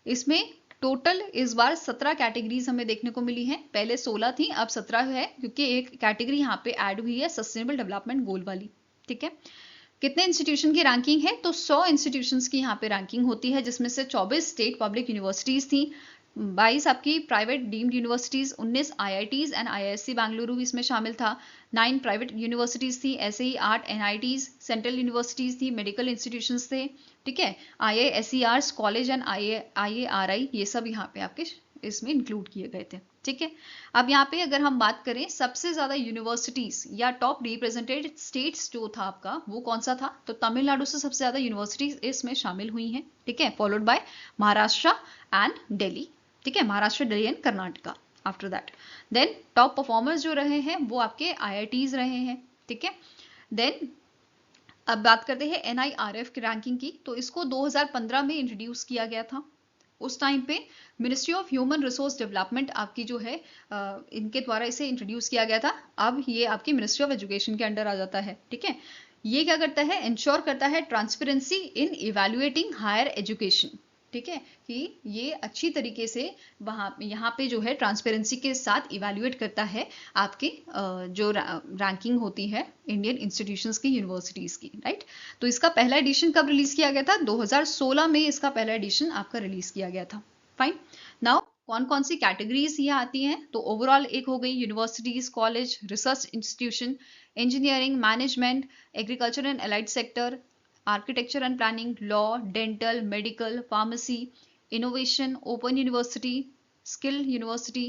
इसमें टोटल इस बार 17 कैटेगरीज हमें देखने को मिली हैं। पहले 16 थी, अब 17 है, क्योंकि एक कैटेगरी यहाँ पे ऐड हुई है सस्टेनेबल डेवलपमेंट गोल वाली। ठीक है, कितने इंस्टीट्यूशन की रैंकिंग है? तो 100 इंस्टीट्यूशंस की यहाँ पे रैंकिंग होती है, जिसमें से 24 स्टेट पब्लिक यूनिवर्सिटीज थी, 22 आपकी private deemed universities, 19 IITs and IISc Bengaluru भी इसमें शामिल था, 9 प्राइवेट यूनिवर्सिटीज थी, ऐसे ही 8 NITs सेंट्रल यूनिवर्सिटीज थी, मेडिकल इंस्टीट्यूशंस थे। ठीक है, IISERs कॉलेज एंड IARI ये सब यहाँ पे आपके इसमें इंक्लूड किए गए थे। ठीक है, अब यहाँ पे अगर हम बात करें सबसे ज्यादा यूनिवर्सिटीज या टॉप रिप्रेजेंटेड स्टेट्स जो था आपका, वो कौन सा था? तो तमिलनाडु से सबसे ज्यादा यूनिवर्सिटीज इसमें शामिल हुई हैं। ठीक है, followed by Maharashtra and Delhi. ठीक है, Maharashtra, Delhi and Karnataka after that. Then top performers जो रहे हैं वो आपके IITs रहे हैं। ठीक है, देन अब बात करते हैं NIRF की रैंकिंग की। तो इसको 2015 में इंट्रोड्यूस किया गया था। उस टाइम पे ministry of human resource development आपकी जो है इनके द्वारा इसे इंट्रोड्यूस किया गया था। अब ये आपकी मिनिस्ट्री ऑफ एजुकेशन के अंडर आ जाता है। ठीक है, ये क्या करता है? इंश्योर करता है transparency in evaluating higher education. ठीक है, कि ये अच्छी तरीके से यहाँ पे जो है ट्रांसपेरेंसी के साथ इवैल्यूएट करता है आपकी जो रैंकिंग होती है इंडियन इंस्टीट्यूशंस की, यूनिवर्सिटीज की, राइट। तो इसका पहला एडिशन कब रिलीज किया गया था? 2016 में इसका पहला एडिशन आपका रिलीज किया गया था। फाइन, नाउ कौन कौन सी कैटेगरीज ये आती हैं? तो ओवरऑल एक हो गई universities, college, research institution, engineering, management, agriculture and allied sector, architecture and planning, law, dental, medical, pharmacy, innovation, open university, skill university,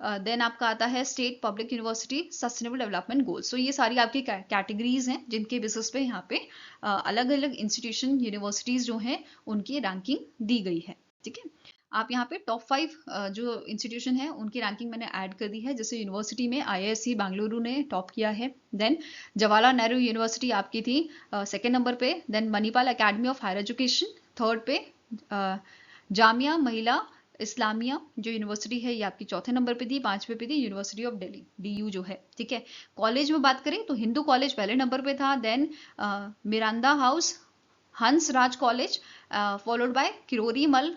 then आपका आता है state public university sustainable development goals. तो ये सारी आपकी कैटेगरीज हैं जिनके बेसिस पे यहाँ पे अलग अलग इंस्टीट्यूशन यूनिवर्सिटीज जो हैं उनकी रैंकिंग दी गई है। ठीक है, आप यहाँ पे टॉप 5 जो इंस्टीट्यूशन है उनकी रैंकिंग मैंने ऐड कर दी है। जैसे यूनिवर्सिटी में IISc बेंगलुरु ने टॉप किया है, देन जवाहरलाल नेहरू यूनिवर्सिटी आपकी थी सेकेंड नंबर पे, then Manipal academy of higher education third पे, जामिया महिला इस्लामिया जो यूनिवर्सिटी है ये आपकी चौथे नंबर पे थी, पांचवे पे थी यूनिवर्सिटी ऑफ दिल्ली DU जो है। ठीक है, कॉलेज में बात करें तो हिंदू कॉलेज पहले नंबर पे था, then Miranda house, Hans Raj college, followed by Kirori Mal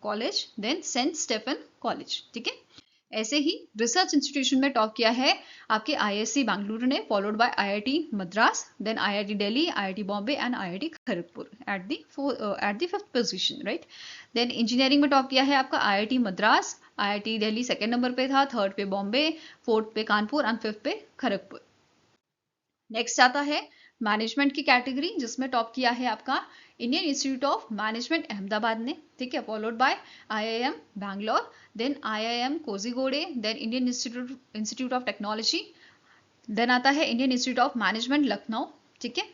college, then St Stephen college. ठीक है, ऐसे ही रिसर्च इंस्टीट्यूशन में टॉप किया है आपके IISc बेंगलुरु ने, followed by IIT Madras, then IIT Delhi, IIT Bombay and IIT Kharagpur at the fifth position, right. Then engineering में टॉप किया है आपका IIT Madras, IIT Delhi second number पे था, थर्ड पे बॉम्बे, फोर्थ पे कानपुर एंड फिफ्थ पे खड़गपुर। नेक्स्ट आता है मैनेजमेंट की कैटेगरी जिसमें टॉप किया है आपका Indian institute of management Ahmedabad ने। ठीक है, followed by IIM Bangalore, then IIM Kozhikode, then Indian institute of technology, then आता है Indian institute of management Lucknow. ठीक है,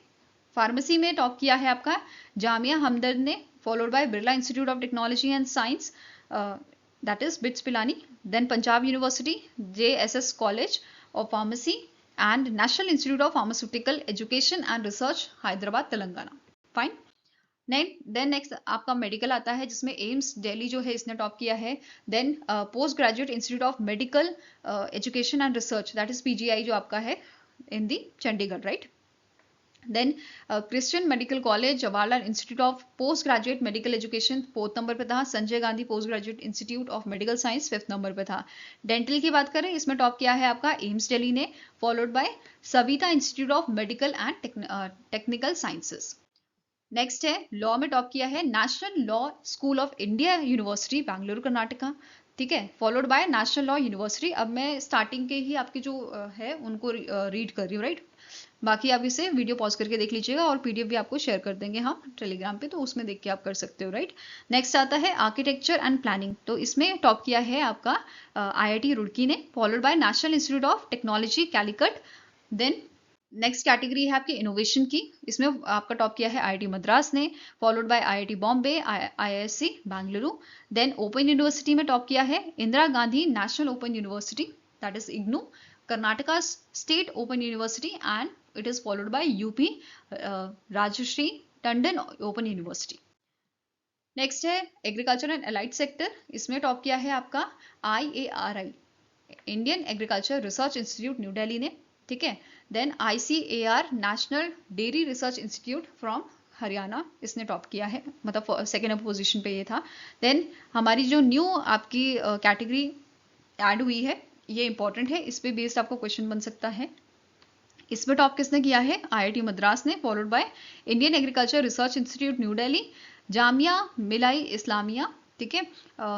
फार्मेसी में टॉप किया है आपका जामिया हमदर्द ने, followed by Birla institute of technology and science that is BITS Pilani, then Punjab university, JSS college of pharmacy and national institute of pharmaceutical education and research Hyderabad Telangana. Fine, then next आपका medical आता है जिसमें एम्स दिल्ली जो है इसने टॉप किया है, then post graduate institute of medical education and research that is PGI जो आपका है in the Chandigarh, right. Then Christian medical college Jawaharlal institute of post graduate medical education fourth number पे था, Sanjay Gandhi post graduate institute of medical science fifth number पे था। Dental की बात करें इसमें टॉप किया है आपका एम्स दिल्ली ने, followed bye Savita institute of medical and technical sciences. Next है लॉ में टॉप किया है national law school of India university Bengaluru Karnataka. ठीक है, followed by national law university. अब मैं स्टार्टिंग के ही आपके जो है उनको रीड कर रही हूँ, राइट। बाकी आप इसे वीडियो पॉज करके देख लीजिएगा और PDF भी आपको शेयर कर देंगे हम टेलीग्राम पे, तो उसमें देख के आप कर सकते हो, राइट। नेक्स्ट आता है आर्किटेक्चर एंड प्लानिंग, तो इसमें टॉप किया है आपका IIT रुड़की ने, followed by national institute of technology Calicut. Then next category है आपकी इनोवेशन की, इसमें आपका टॉप किया है IIT मद्रास ने, followed by IIT Bombay, IISc Bengaluru. Then open university में टॉप किया है Indira Gandhi national open university that is IGNOU, Karnataka state open university and it is followed by UP Rajarshi Tandon open university. Next है एग्रीकल्चर एंड एलाइड सेक्टर, इसमें top किया है आपका IARI Indian agriculture research institute new Delhi ने। ठीक है, then ICAR national dairy research institute from Haryana, इसने top किया है, मतलब सेकेंड पोजीशन पे ये था। देन हमारी जो न्यू आपकी कैटेगरी ऐड हुई है ये इंपॉर्टेंट है, इस पे बेस्ड आपको क्वेश्चन बन सकता है। इसमें टॉप किसने किया है IIT मद्रास ने, followed by Indian agriculture research institute new Delhi, Jamia मिलाई इस्लामिया। ठीक है,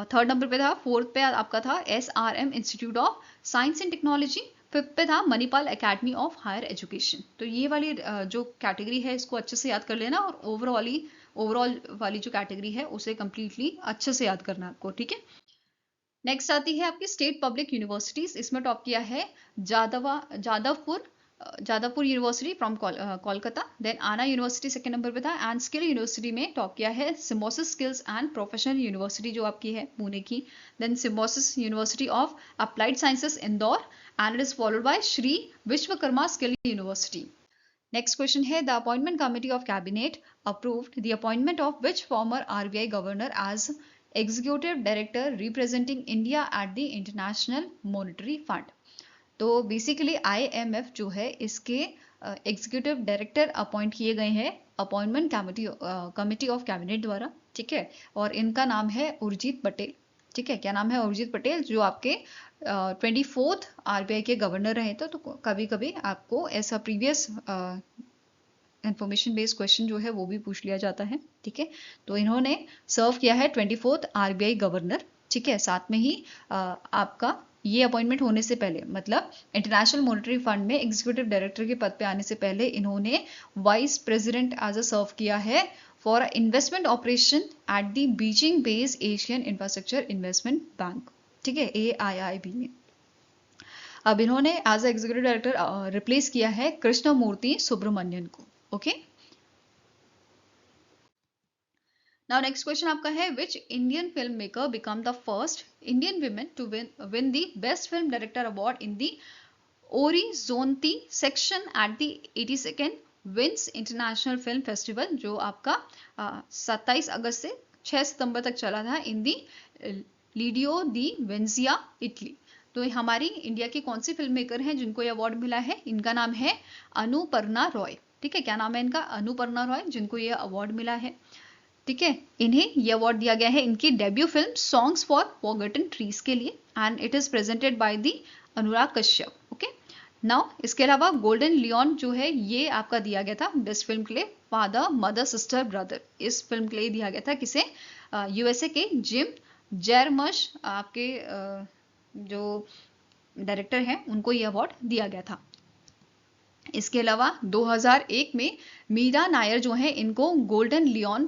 थर्ड नंबर पे था, फोर्थ पे आपका था SRM institute of science and technology, fifth पे था Manipal academy of higher education. तो ये वाली जो कैटेगरी है इसको अच्छे से याद कर लेना और ओवरऑल वाली जो कैटेगरी है उसे कंप्लीटली अच्छे से याद करना आपको। ठीक है, नेक्स्ट आती है आपकी स्टेट पब्लिक यूनिवर्सिटीज, इसमें टॉप किया है Jadavpur university from Kolkata, then Anna university second number पे था, एंड स्किल यूनिवर्सिटी में टॉप किया है Symbiosis skills and professional university जो आपकी है पुणे की, then Symbiosis university of applied sciences Indore and it is followed by Shri Vishwakarma skill university. Next question है the appointment committee of cabinet approved the appointment of which former RBI governor as executive director representing India at the international monetary fund. तो basically IMF जो है इसके executive director appoint किए गए हैं appointment committee of cabinet द्वारा। ठीक है, और इनका नाम है उर्जित पटेल। ठीक है, क्या नाम है? उर्जित पटेल, जो आपके 24th RBI के गवर्नर रहे थे। तो कभी कभी आपको ऐसा प्रीवियस इंफॉर्मेशन बेस्ड क्वेश्चन जो है वो भी पूछ लिया जाता है। ठीक है, तो इन्होंने सर्व किया है 24th RBI गवर्नर। ठीक है, साथ में ही आपका ये अपॉइंटमेंट होने से पहले, मतलब इंटरनेशनल मॉनेटरी फंड में एग्जीक्यूटिव डायरेक्टर के पद पे आने से पहले इन्होंने वाइस प्रेसिडेंट एज अ सर्व किया है for investment operation at the Beijing based Asian infrastructure investment bank. ठीक है, AIIB में। अब इन्होंने एज एग्जीक्यूटिव डायरेक्टर रिप्लेस किया है कृष्णमूर्ति सुब्रमण्यन को। ओके, नाउ नेक्स्ट क्वेश्चन आपका है, which Indian film maker become the first Indian women to win the best film director award in the Orizzonti section at the 82nd Venice international film festival, जो आपका 27 अगस्त से 6 सितंबर तक चला था इन दी लीडियो दी वेंजिया, Italy. तो हमारी इंडिया की कौन सी फिल्म मेकर हैं जिनको ये अवार्ड मिला है? इनका नाम है अनुपर्णा रॉय। ठीक है, क्या नाम है इनका? अनुपर्णा रॉय, जिनको ये अवार्ड मिला है। ठीक है, इन्हें ये अवार्ड दिया गया है इनकी debut film songs for forgotten trees के लिए, and it is presented by the Anurag Kashyap. Okay, now इसके अलावा गोल्डन लियोन जो है ये आपका दिया गया था बेस्ट फिल्म के लिए फादर मदर सिस्टर ब्रदर। इस फिल्म के लिए दिया गया था किसे? यूएसए के जिम जैरमश आपके जो डायरेक्टर हैं उनको ये अवार्ड दिया गया था। इसके अलावा 2001 में मीरा नायर जो है इनको गोल्डन लियोन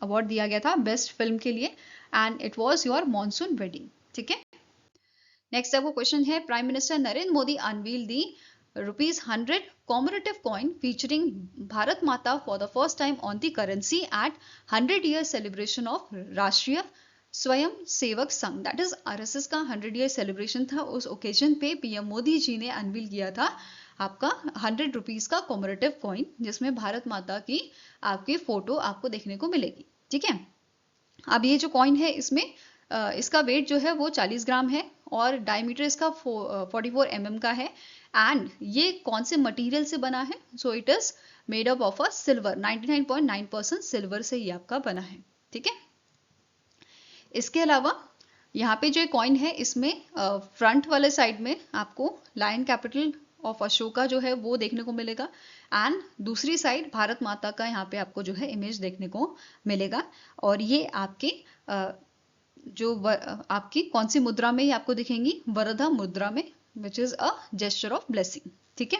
अवार्ड दिया गया था बेस्ट फिल्म के लिए, and it was your monsoon wedding. ठीक है, नेक्स्ट आपको क्वेश्चन है, prime minister Narendra Modi unveil the ₹100 commemorative coin featuring Bharat Mata for the first time on the currency at 100 year celebration of Rashtriya Swayam Sevak Sangh, that is RSS का 100 year celebration था। उस occasion पे PM Modi ji ने unveil किया था आपका 100 रुपीज का कॉमरेटिव कॉइन, जिसमें भारत माता की आपकी फोटो आपको देखने को मिलेगी। ठीक है, अब ये जो कॉइन है इसमें इसका वेट जो है वो 40 ग्राम है और डायमीटर इसका 44 mm का है, एंड ये कौन से मटेरियल से बना है? So it is made up of a silver, 99.9% silver से ये आपका बना है। ठीक है, इसके अलावा यहाँ पे जो कॉइन है इसमें फ्रंट वाले साइड में आपको लायन कैपिटल ऑफ अशोका जो है वो देखने को मिलेगा, एंड दूसरी साइड भारत माता का यहाँ पे आपको जो है इमेज देखने को मिलेगा। और ये आपके आपकी कौन सी मुद्रा में ये आपको दिखेंगी? वरदा मुद्रा में, विच is a gesture of blessing. ठीक है,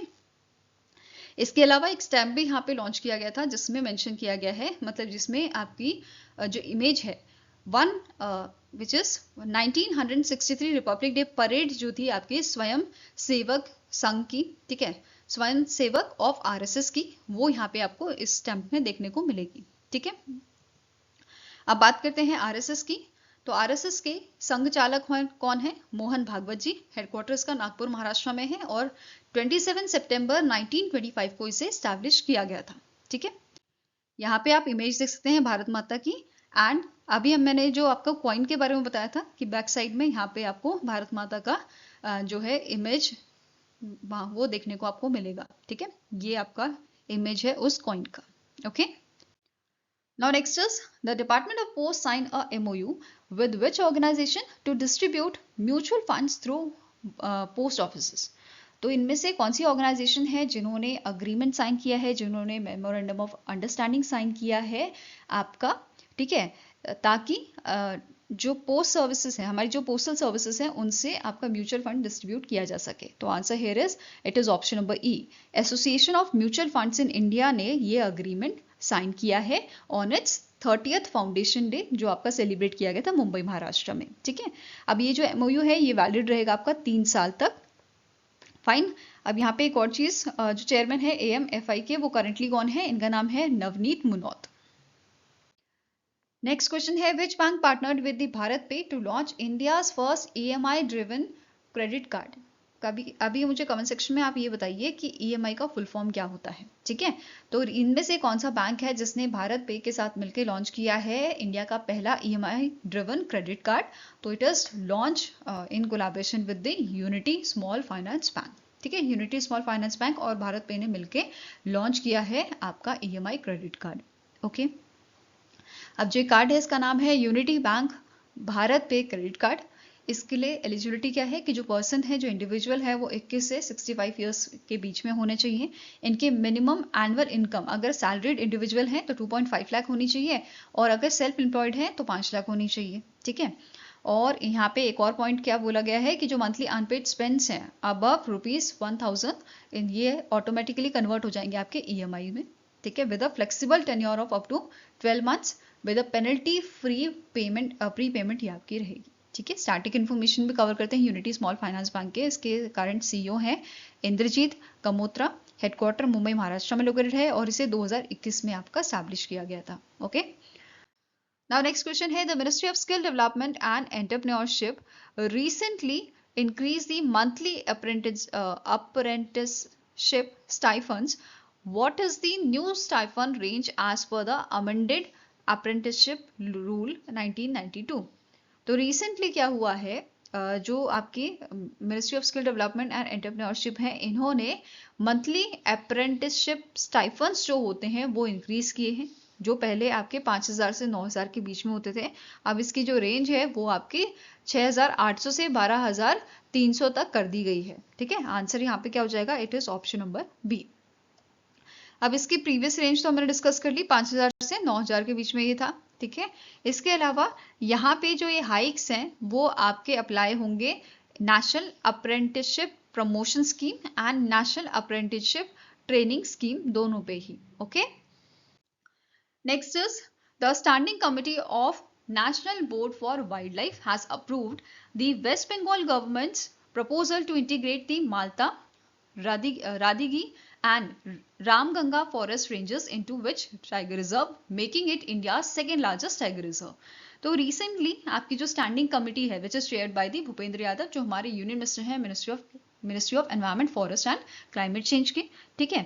इसके अलावा एक स्टैम्प भी यहाँ पे लॉन्च किया गया था जिसमें मेंशन किया गया है, मतलब जिसमें आपकी जो इमेज है which is 1963 Republic day parade जो थी आपकी स्वयं सेवक संघ की, ठीक है, स्वयं सेवक ऑफ आरएसएस की, वो यहाँ पे आपको इस स्टैम्प में देखने को मिलेगी। ठीक है, अब बात करते हैं आरएसएस की। तो आरएसएस के संघ चालक कौन है? मोहन भागवत जी। हेडक्वार्टर्स का नागपुर महाराष्ट्र में है और 27 सितंबर 1925 को इसे स्टैब्लिश किया गया था। ठीक है, यहाँ पे आप इमेज देख सकते हैं भारत माता की, एंड अभी मैंने जो आपको कॉइन के बारे में बताया था कि बैक साइड में यहाँ पे आपको भारत माता का जो है इमेज वो देखने को आपको मिलेगा। ठीक है, ये आपका इमेज है उस कॉइन का। Okay, now next is the Department of Post signed a MOU with which organization to distribute mutual funds through post offices. तो इनमें से कौन सी ऑर्गेनाइजेशन है जिन्होंने अग्रीमेंट साइन किया है, जिन्होंने मेमोरेंडम ऑफ अंडरस्टैंडिंग साइन किया है आपका? ठीक है, ताकि जो पोस्ट सर्विसेज है, हमारी जो पोस्टल सर्विसेज है, उनसे आपका म्यूचुअल फंड डिस्ट्रीब्यूट किया जा सके। तो answer here is it is option number E. Association of mutual funds in India ने ये अग्रीमेंट साइन किया है on it's 30th foundation day, जो आपका सेलिब्रेट किया गया था मुंबई महाराष्ट्र में। ठीक है, अब ये जो एमओयू है ये वैलिड रहेगा आपका 3 साल तक। फाइन, अब यहाँ पे एक और चीज, जो चेयरमैन है AMFI के, वो करंटली कौन है? इनका नाम है नवनीत मुनोत। नेक्स्ट क्वेश्चन है, which bank partnered with the Bharat pay to launch India's first EMI driven credit card? अभी मुझे कमेंट सेक्शन में आप ये बताइए कि EMI का फुल फॉर्म क्या होता है। ठीक है, तो इनमें से कौन सा बैंक है जिसने भारत पे के साथ मिलकर लॉन्च किया है इंडिया का पहला EMI ड्रिवन क्रेडिट कार्ड? तो it is launch in collaboration with the unity small finance bank. ठीक है, यूनिटी स्मॉल फाइनेंस बैंक और भारत पे ने मिलकर लॉन्च किया है आपका EMI क्रेडिट कार्ड। ओके, अब जो कार्ड है इसका नाम है यूनिटी बैंक भारत पे क्रेडिट कार्ड। इसके लिए एलिजिबिलिटी क्या है कि जो पर्सन है, जो इंडिविजुअल है, वो 21 से 65 ईयर्स के बीच में होने चाहिए। इनके मिनिमम एनुअल इनकम अगर सैलरीड इंडिविजुअल है तो 2.5 लाख होनी चाहिए, और अगर सेल्फ एम्प्लॉयड है तो 5 लाख होनी चाहिए। ठीक है, और यहाँ पे एक और पॉइंट क्या बोला गया है कि जो मंथली अनपेड स्पेंड्स हैं अबव ₹1000, ये ऑटोमेटिकली कन्वर्ट हो जाएंगे आपके EMI में। ठीक है, with a flexible tenure of up to 12 months with a penalty free payment, pre payment ये आपकी रहेगी। ठीक है। स्टैटिक इन्फॉर्मेशन भी कवर करते हैं यूनिटी स्मॉल फाइनेंस बैंक के। इसके करंट सीईओ हैं इंद्रजीत कमोत्रा। हेडक्वार्टर मुंबई महाराष्ट्र में लोकेटेड है और इसे 2021 में आपका स्टैब्लिश किया गया था। ओके, नाउ नेक्स्ट क्वेश्चन है, the ministry of skill development and entrepreneurship recently increase the monthly apprenticeship stipends. What is the new stipend range as per the amended apprenticeship rule 1992? तो रिसेंटली क्या हुआ है, जो आपकी ministry of skill development and entrepreneurship है, इन्होंने monthly apprenticeship स्टाइफंड्स जो होते हैं वो इंक्रीज किए हैं। जो पहले आपके 5,000 से 9,000 के बीच में होते थे, अब इसकी जो रेंज है वो आपकी 6,800 से 12,300 तक कर दी गई है। ठीक है, आंसर यहाँ पे क्या हो जाएगा, it is option number B. अब इसकी प्रीवियस रेंज तो हमने डिस्कस कर ली, 5,000 से 9,000 के बीच में ये था। ठीक है, इसके अलावा यहाँ पे जो ये हाइक्स हैं वो आपके अप्लाई होंगे national apprenticeship promotion scheme and national apprenticeship training scheme, दोनों पे ही। Okay, next is the standing committee of national board for wildlife has approved the west Bengal government's proposal to integrate the माल्टा, रादीगी and Ramganga forest ranges into which tiger reserve, making it India's second largest tiger reserve. तो recently आपकी जो standing committee है which is chaired by दी भूपेंद्र यादव, जो हमारे union minister हैं ministry of environment, forest and climate change के। ठीक है,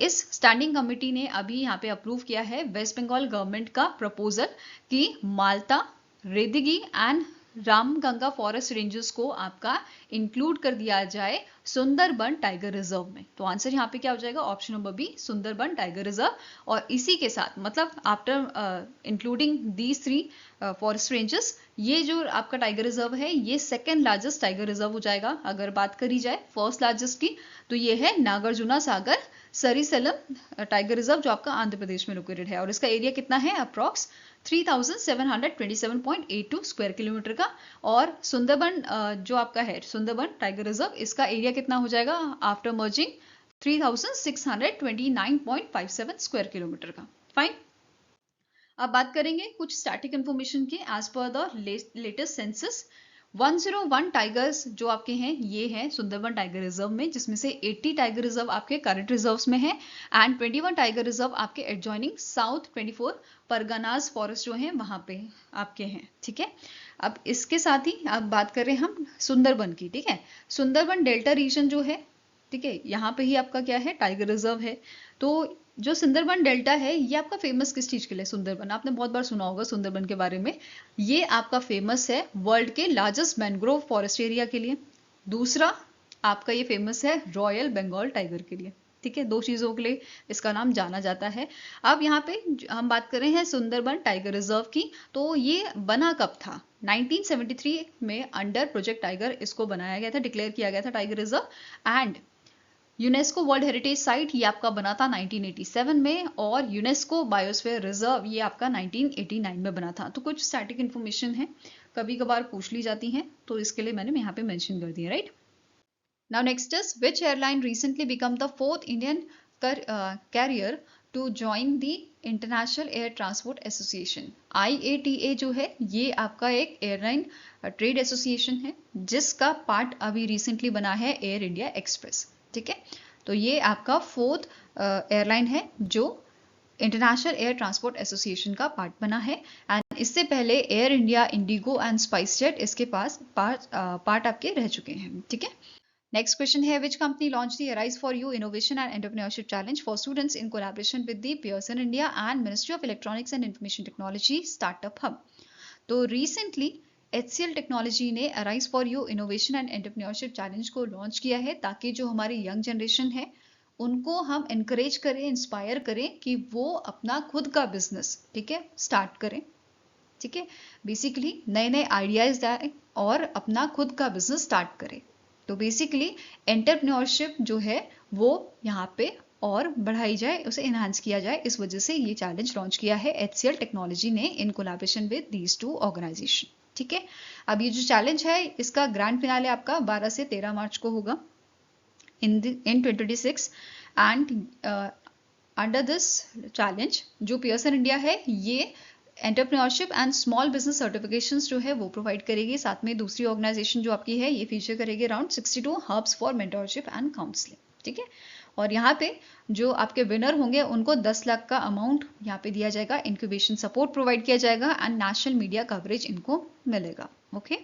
इस स्टैंडिंग कमिटी ने अभी यहाँ पे अप्रूव किया है वेस्ट बंगाल गवर्नमेंट का प्रपोजल कि माल्टा, रेदिगी एंड रामगंगा फॉरेस्ट रेंजेस को आपका इंक्लूड कर दिया जाए सुंदरबन टाइगर रिजर्व में। तो आंसर यहाँ पे क्या हो जाएगा, option number B, Sundarban tiger reserve. और इसी के साथ मतलब after including these 3 forest ranges, ये जो आपका टाइगर रिजर्व है ये सेकेंड लार्जेस्ट टाइगर रिजर्व हो जाएगा। अगर बात करी जाए फर्स्ट लार्जेस्ट की तो ये है नागार्जुना सागर सरिसलम टाइगर रिजर्व, जो आपका आंध्र प्रदेश में लोकेटेड है। और इसका एरिया कितना है, अप्रॉक्स 3,727.82 स्क्वायर किलोमीटर का। और सुंदरबन जो आपका है सुंदरबन टाइगर रिजर्व, इसका एरिया कितना हो जाएगा आफ्टर मर्जिंग, 3,629.57 स्क्वायर किलोमीटर का। फाइन, अब बात करेंगे कुछ स्टैटिक इंफॉर्मेशन की। As per the latest census 101 tigers जो आपके हैं ये हैं सुंदरबन टाइगर रिजर्व में, जिसमें से 80 टाइगर रिजर्व आपके करंट रिजर्व्स में है एंड 21 टाइगर रिजर्व आपके एडजॉइनिंग साउथ 24 परगनास फॉरेस्ट जो हैं वहां पे आपके हैं। ठीक है, अब इसके साथ ही अब बात करें हम सुंदरबन की। ठीक है, सुंदरबन डेल्टा रीजन जो है, ठीक है, यहाँ पे ही आपका क्या है, टाइगर रिजर्व है। तो जो सुंदरबन डेल्टा है ये आपका फेमस किस चीज के लिए, सुंदरबन आपने बहुत बार सुना होगा सुंदरबन के बारे में। ये आपका फेमस है वर्ल्ड के लार्जेस्ट मैंग्रोव फॉरेस्ट एरिया के लिए। दूसरा आपका ये फेमस है रॉयल बंगाल टाइगर के लिए। ठीक है, 2 चीजों के लिए इसका नाम जाना जाता है। अब यहाँ पे हम बात कर रहे हैं सुंदरबन टाइगर रिजर्व की, तो ये बना कब था, 1973 में अंडर प्रोजेक्ट टाइगर इसको बनाया गया था, डिक्लेयर किया गया था tiger reserve. And UNESCO world heritage site ये आपका बना था 1987 में, और यूनेस्को बायोस्फीयर रिजर्व ये आपका 1989 में बना था। तो कुछ स्टैटिक इन्फॉर्मेशन है, कभी कभार पूछ ली जाती हैं, तो इसके लिए मैंने यहाँ पे मेंशन कर दिया। Right, now next is which airline recently become the 4th Indian carrier to join the international air transport association. IATA जो है ये आपका एक एयरलाइन ट्रेड एसोसिएशन है, जिसका पार्ट अभी रिसेंटली बना है एयर इंडिया एक्सप्रेस। ठीक है, तो ये आपका 4th एयरलाइन है जो इंटरनेशनल एयर ट्रांसपोर्ट एसोसिएशन का पार्ट बना है। एंड इससे पहले air India, Indigo and spice jet इसके पास पार्ट आपके रह चुके हैं। ठीक है, नेक्स्ट क्वेश्चन है, which company launch the arise for you innovation and entrepreneurship challenge for students in collaboration with the Pearson India and ministry of electronics and information technology startup hub. तो recently HCL technology ने arise for you innovation and entrepreneurship challenge को launch किया है, ताकि जो हमारी young generation है उनको हम इनकरेज करें, इंस्पायर करें कि वो अपना खुद का बिजनेस, ठीक है, स्टार्ट करें। ठीक है, बेसिकली नए नए आइडियाज लाएं और अपना खुद का बिजनेस स्टार्ट करें। तो बेसिकली एंटरप्रेन्योरशिप जो है वो यहाँ पे और बढ़ाई जाए, उसे इनहांस किया जाए, इस वजह से ये चैलेंज लॉन्च किया है HCL टेक्नोलॉजी ने in collaboration with these 2 organisation. ठीक है, अब ये जो चैलेंज है इसका ग्रैंड फिनाले आपका 12 से 13 मार्च को होगा इन 2026। एंड अंडर दिस चैलेंज जो पियर्सन इंडिया है ये entrepreneurship and small business certifications जो है वो प्रोवाइड करेगी। साथ में दूसरी ऑर्गेनाइजेशन जो आपकी है ये फीचर करेगी around 62 hubs for mentorship and counselling, ठीक है। और यहाँ पे जो आपके विनर होंगे उनको 10 लाख का अमाउंट यहाँ पे दिया जाएगा, इंक्यूबेशन सपोर्ट प्रोवाइड किया जाएगा एंड नेशनल मीडिया कवरेज इनको मिलेगा। ओके,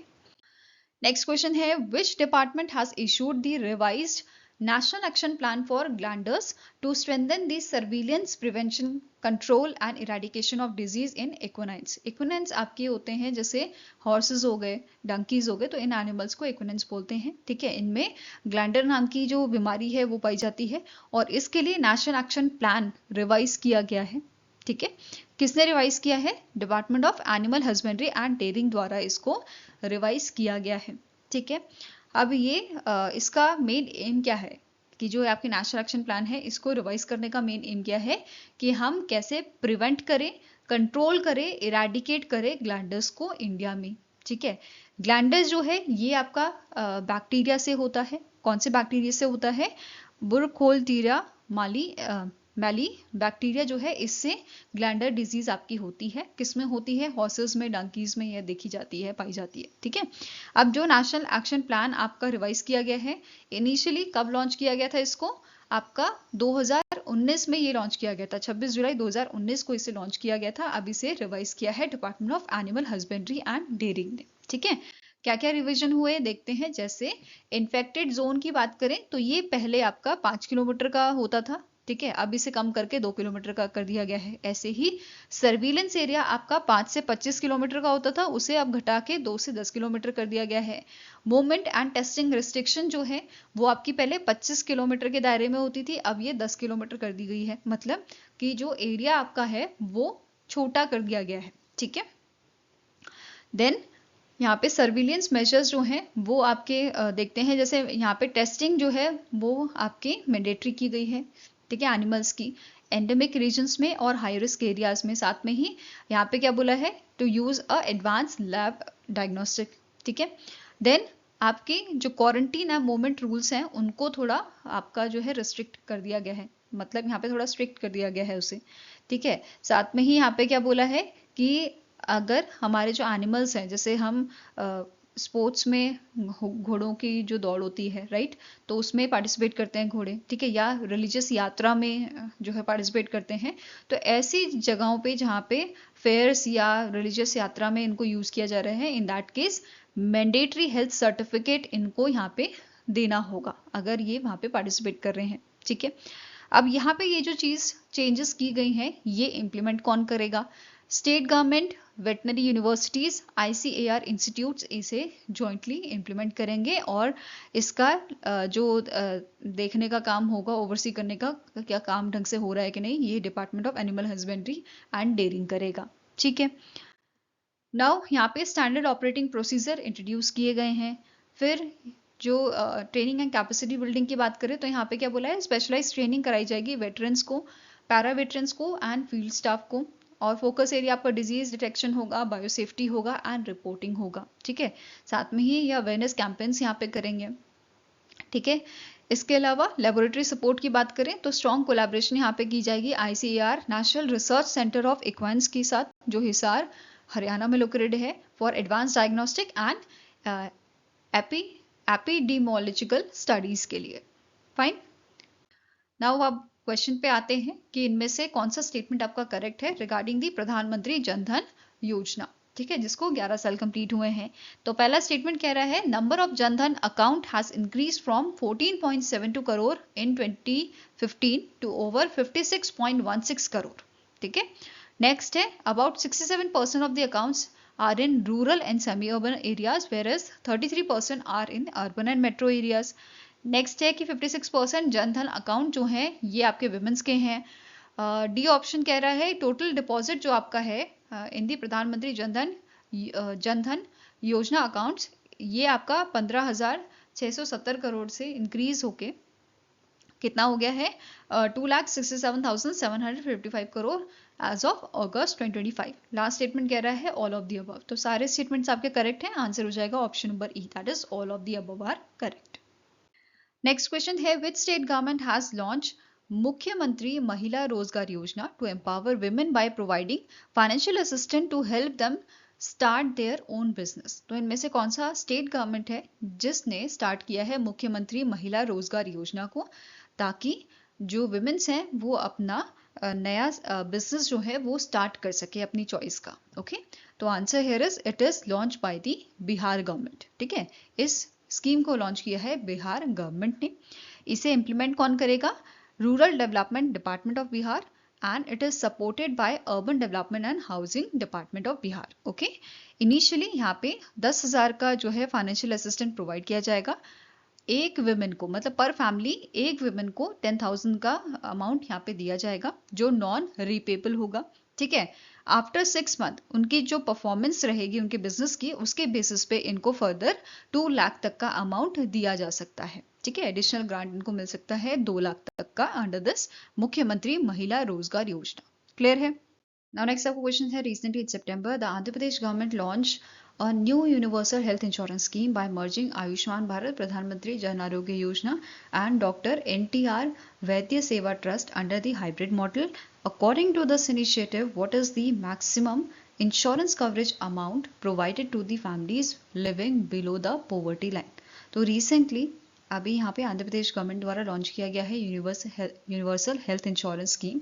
नेक्स्ट क्वेश्चन है which department has issued the revised National Action Plan for Glanders to strengthen the surveillance, prevention, control and eradication of disease in equines. Equines आपके होते हैं जैसे horses हो गए, donkeys हो गए, तो इन animals को equines बोलते हैं, ठीक है। इनमें ग्लैंडर नाम की जो बीमारी है वो पाई जाती है और इसके लिए नेशनल एक्शन प्लान रिवाइज किया गया है, ठीक है। किसने रिवाइज किया है? Department of animal husbandry and dairying द्वारा इसको रिवाइज किया गया है, ठीक है। अब ये इसका मेन एम क्या है कि जो आपकी नेशनल एक्शन प्लान है इसको रिवाइज करने का मेन एम क्या है कि हम कैसे प्रिवेंट करें, कंट्रोल करें, इरेडिकेट करें ग्लैंडर्स को इंडिया में, ठीक है। ग्लैंडर्स जो है ये आपका बैक्टीरिया से होता है। कौन से बैक्टीरिया से होता है? बुरखोल्टीरिया मैली बैक्टीरिया जो है इससे ग्लैंडर डिजीज आपकी होती है। किसमें होती है? हॉर्सेस में, डंकीज में यह देखी जाती है, पाई जाती है, ठीक है। अब जो नेशनल एक्शन प्लान आपका रिवाइज किया गया है, इनिशियली कब लॉन्च किया गया था इसको? आपका 2019 में ये लॉन्च किया गया था, 26 जुलाई 2019 को इसे लॉन्च किया गया था। अब इसे रिवाइज किया है department of animal husbandry and dairying ने, ठीक है। क्या क्या रिवीजन हुए देखते हैं। जैसे इन्फेक्टेड जोन की बात करें तो ये पहले आपका 5 किलोमीटर का होता था, ठीक है। अब इसे कम करके 2 किलोमीटर का कर दिया गया है। ऐसे ही सर्विलेंस एरिया आपका 5 से 25 किलोमीटर का होता था, उसे अब घटा के 2 से 10 किलोमीटर कर दिया गया है। मूवमेंट एंड टेस्टिंग रिस्ट्रिक्शन जो है वो आपकी पहले 25 किलोमीटर के दायरे में होती थी, अब ये 10 किलोमीटर कर दी गई है। मतलब कि जो एरिया आपका है वो छोटा कर दिया गया है, ठीक है। देन यहाँ पे सर्विलियंस मेजर्स जो हैं वो आपके देखते हैं। जैसे यहाँ पे टेस्टिंग जो है वो आपके मैंडेटरी की गई है, ठीक है, एनिमल्स की एंडेमिक रीजन्स में और हाई रिस्क एरियाज में। साथ में ही यहाँ पे क्या बोला है? To use a advance lab diagnostic, ठीक है। देन आपके जो क्वारंटीन एंड मूवमेंट रूल्स हैं उनको थोड़ा आपका जो है रिस्ट्रिक्ट कर दिया गया है, मतलब यहाँ पे थोड़ा स्ट्रिक्ट कर दिया गया है उसे, ठीक है। साथ में ही यहाँ पे क्या बोला है कि अगर हमारे जो एनिमल्स हैं, जैसे हम स्पोर्ट्स में घोड़ों की जो दौड़ होती है, राइट, तो उसमें पार्टिसिपेट करते हैं घोड़े, ठीक है, या रिलीजियस यात्रा में जो है पार्टिसिपेट करते हैं, तो ऐसी जगहों पे जहाँ पे फेयर्स या रिलीजियस यात्रा में इनको यूज किया जा रहा है, in that case mandatory health certificate इनको यहाँ पे देना होगा अगर ये वहाँ पे पार्टिसिपेट कर रहे हैं, ठीक है। अब यहाँ पे ये जो चीज चेंजेस की गई हैं ये इम्प्लीमेंट कौन करेगा? State government, veterinary universities, ICAR institutes इसे जॉइंटली इम्प्लीमेंट करेंगे और इसका जो देखने का काम होगा, ओवरसी करने का क्या काम ढंग से हो रहा है कि नहीं, ये department of animal husbandry and dairying करेगा, ठीक है। नाउ यहाँ पे स्टैंडर्ड ऑपरेटिंग प्रोसीजर इंट्रोड्यूस किए गए हैं। फिर जो ट्रेनिंग एंड कैपेसिटी बिल्डिंग की बात करें तो यहाँ पे क्या बोला है? स्पेशलाइज ट्रेनिंग कराई जाएगी वेटरन्स को, पैरा वेटरन्स को एंड फील्ड स्टाफ को। और फोकस एरिया आपका डिजीज डिटेक्शन होगा, बायोसेफ्टी होगा एंड रिपोर्टिंग होगा, ठीक है। साथ में ही ये अवेयरनेस कैंपेन्स यहाँ पे करेंगे, ठीक है। इसके अलावा लेबोरेटरी सपोर्ट की बात करें तो स्ट्रॉन्ग कोलैबोरेशन यहाँ पे की जाएगी ICAR national research centre of equines के साथ, जो हिसार हरियाणा में लोकेटेड है, for advance diagnostic and epidemiological studies के लिए। फाइन, नाउ अब क्वेश्चन पे आते हैं कि इनमें से कौन सा स्टेटमेंट आपका करेक्ट है रिगार्डिंग दी प्रधानमंत्री जनधन योजना, ठीक है, जिसको 11 साल कंप्लीट हुए हैं। तो पहला स्टेटमेंट कह रहा है number of Jan Dhan account has increase from 14.72 crore in 2015 to over 56.16 crore, ठीक है। नेक्स्ट है about 67% of the accounts are in rural and semi-urban areas whereas 33% are in urban and metro areas. Next है कि 56% जनधन अकाउंट जो हैं ये आपके विमेंस के हैं। डी ऑप्शन कह रहा है टोटल डिपॉजिट जो आपका है इन दी प्रधानमंत्री जनधन योजना अकाउंट्स, ये आपका 15,670 करोड़ से इंक्रीज होके कितना हो गया है? 2,67,755 crore as of August 2025। Last statement कह रहा है ऑल ऑफ दी अबव। तो सारे स्टेटमेंट्स आपके करेक्ट हैं, आंसर हो जाएगा option number E, that is all of the above are correct. Next question है which state government has launch Mukhyamantri Mahila Rozgar Yojana to empower women by providing financial assistant to help them start their own business. तो इनमें से कौन सा state government है जिसने start किया है मुख्यमंत्री महिला रोजगार योजना को, ताकि जो विमेन्स हैं वो अपना नया बिजनेस जो है वो स्टार्ट कर सके अपनी चॉइस का। ओके, तो answer here is it is launch by the Bihar government. ठीक है, इस स्कीम को लॉन्च किया है बिहार गवर्नमेंट ने। इसे इम्प्लीमेंट कौन करेगा? Rural development department of Bihar and it is supported by urban development and housing department of Bihar. Okay, initially यहाँ पे 10,000 का जो है फाइनेंशियल असिस्टेंट प्रोवाइड किया जाएगा एक विमेन को, मतलब पर फैमिली एक विमेन को 10,000 का अमाउंट यहाँ पे दिया जाएगा जो नॉन रिपेबल होगा। ठीक है, आफ्टर 6 मंथ उनकी जो परफॉर्मेंस रहेगी उनके बिजनेस की, उसके बेसिस पे इनको फर्दर 2 लाख तक का अमाउंट दिया जा सकता है। ठीक है, एडिशनल ग्रांट इनको मिल सकता है 2 लाख तक का अंडर दिस मुख्यमंत्री महिला रोजगार योजना। क्लियर है? नाउ नेक्स्ट आपका क्वेश्चन है, recently in September the Andhra Pradesh government launch a new universal health insurance scheme by merging Ayushman Bharat Pradhan Jan Arogya Yojana and Dr. NTR Vaidya Seva Trust under the hybrid model. According to this initiative, what is the maximum insurance coverage amount provided to the families living below the poverty line? तो recently अभी यहाँ पे Andhra Pradesh government द्वारा launch किया गया है universal health insurance scheme,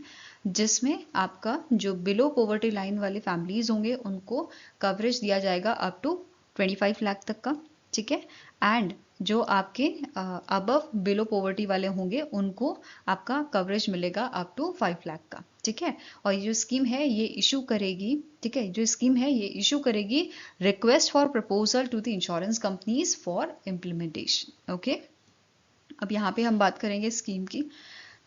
जिसमें आपका जो बिलो पॉवर्टी लाइन वाले फैमिलीज होंगे उनको कवरेज दिया जाएगा अप टू 25 लाख तक का। ठीक है, एंड जो आपके अबव बिलो पॉवर्टी वाले होंगे उनको आपका कवरेज मिलेगा अप टू 5 लाख का। ठीक है, और ये जो स्कीम है ये इशू करेगी, ठीक है, जो स्कीम है ये इशू करेगी request for proposal to the insurance companies for implementation. Okay, अब यहाँ पे हम बात करेंगे स्कीम की।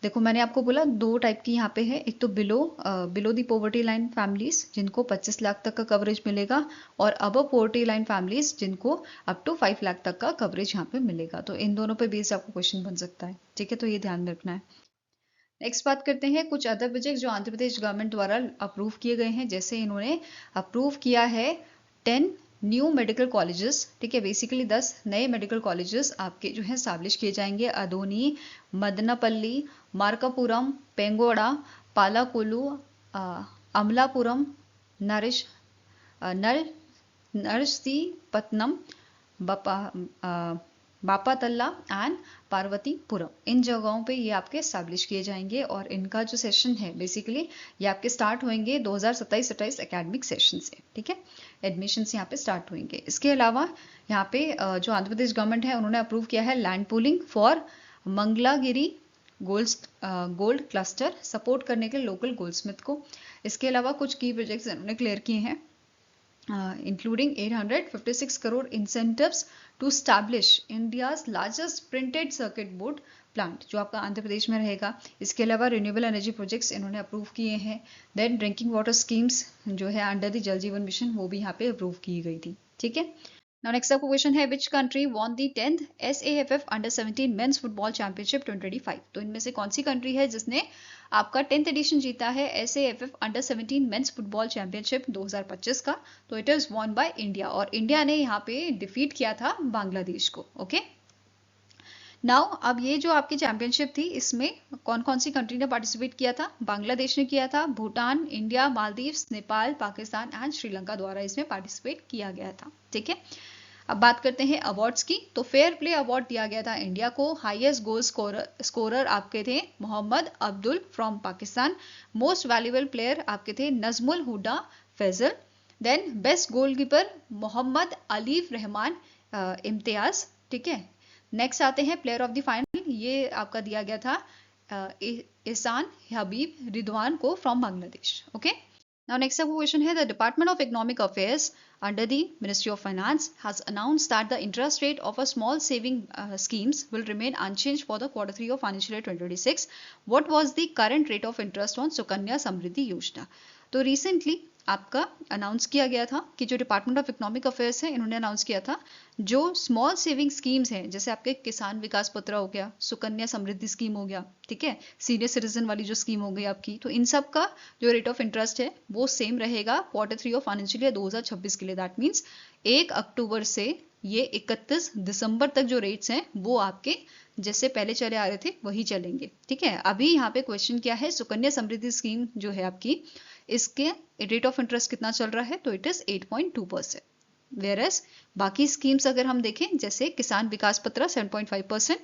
देखो मैंने आपको बोला 2 टाइप की यहाँ पे है, एक तो below the poverty line families जिनको 25 लाख तक का कवरेज मिलेगा, और अबव पॉवर्टी लाइन फैमिलीज जिनको अप टू 5 लाख तक का कवरेज यहाँ पे मिलेगा। तो इन दोनों पे बेस्ड आपको क्वेश्चन बन सकता है। ठीक है, तो ये ध्यान में रखना है। नेक्स्ट बात करते हैं कुछ अदर प्रोजेक्ट जो आंध्र प्रदेश गवर्नमेंट द्वारा अप्रूव किए गए हैं। जैसे इन्होंने अप्रूव किया है 10 न्यू मेडिकल कॉलेजेस। ठीक है, बेसिकली 10 नए मेडिकल कॉलेजेस आपके जो है स्टैब्लिश किए जाएंगे अदोनी, मदनापल्ली, मार्कापुरम, पेंगोड़ा, पालाकोलू, अमलापुरम, नरसीपत्तनम, बापातल्ला एंड पार्वतीपुरम, इन जगहों पे ये आपके स्टैब्लिश किए जाएंगे। और इनका जो सेशन है बेसिकली ये आपके स्टार्ट होंगे 2027-28 एकेडमिक सेशन से। ठीक है, एडमिशंस यहाँ पे स्टार्ट होंगे। इसके अलावा यहाँ पे जो आंध्र प्रदेश गवर्नमेंट है उन्होंने अप्रूव किया है land pooling for Mangalagiri gold cluster, support करने के लिए लोकल गोल्डस्मिथ को। इसके अलावा कुछ की प्रोजेक्ट्स इन्होंने क्लियर किए हैं, including 856 crore incentives to establish India's largest printed circuit board plant जो आपका आंध्र प्रदेश में रहेगा। इसके अलावा रिन्यूएबल एनर्जी प्रोजेक्ट्स इन्होंने अप्रूव किए हैं। देन ड्रिंकिंग वाटर स्कीम्स जो है अंडर द जल जीवन मिशन वो भी यहाँ पे अप्रूव की गई थी। ठीक है, नाउ नेक्स्ट आपका क्वेश्चन है which country won the 10th SAFF under 17 mains football championship 2025। तो इनमें से कौन सी कंट्री है जिसने आपका 10th एडिशन जीता है SAFF under 17 mains football championship 2025 का? तो it is won by India, और इंडिया ने यहाँ पे डिफीट किया था बांग्लादेश को। ओके, नाउ अब ये जो आपकी चैंपियनशिप थी इसमें कौन कौन सी कंट्री ने पार्टिसिपेट किया था? बांग्लादेश ने किया था, भूटान, इंडिया, मालदीव्स, नेपाल, पाकिस्तान एंड श्रीलंका द्वारा इसमें पार्टिसिपेट किया गया था। ठीक है, अब बात करते हैं अवार्ड्स की। तो फेयर प्ले अवार्ड दिया गया था इंडिया को। हाईएस्ट गोल स्कोरर आपके थे Mohammad Abdul from Pakistan. Most valuable player आपके थे Najmul Huda Faizal. Then best goalkeeper Mohammad Alif Rahman Imtiaz. ठीक है, नेक्स्ट आते हैं प्लेयर ऑफ द फाइनल, ये आपका दिया गया था एहसान हबीब रिदवान को from Bangladesh. Okay, now next आपका क्वेश्चन है the department of economic affairs under the Ministry of Finance has announced that the interest rate of a small saving schemes will remain unchanged for the Q3 of financial year 2026. What was the current rate of interest on Sukanya Samriddhi Yojana? तो recently आपका announce किया गया था कि जो department of economic affairs है इन्होंने announce किया था जो स्मॉल सेविंग स्कीम्स हैं, जैसे आपके किसान विकास पत्र हो गया, सुकन्या समृद्धि स्कीम हो गया, ठीक है, सीनियर सिटीजन वाली जो स्कीम हो गई आपकी, तो इन सब का जो रेट ऑफ इंटरेस्ट है वो सेम रहेगा Q3 ऑफ फाइनेंशियल ईयर 2026 के लिए। दैट मीन्स 1 अक्टूबर से ये 31 दिसंबर तक जो रेट्स हैं वो आपके जैसे पहले चले आ रहे थे वही चलेंगे। ठीक है, अभी यहाँ पे क्वेश्चन क्या है, सुकन्या समृद्धि स्कीम जो है आपकी, इसके रेट ऑफ इंटरेस्ट कितना चल रहा है, तो इट इज 8.2%। वेरस बाकी स्कीम्स अगर हम देखें, जैसे किसान विकास पत्र 7.5%,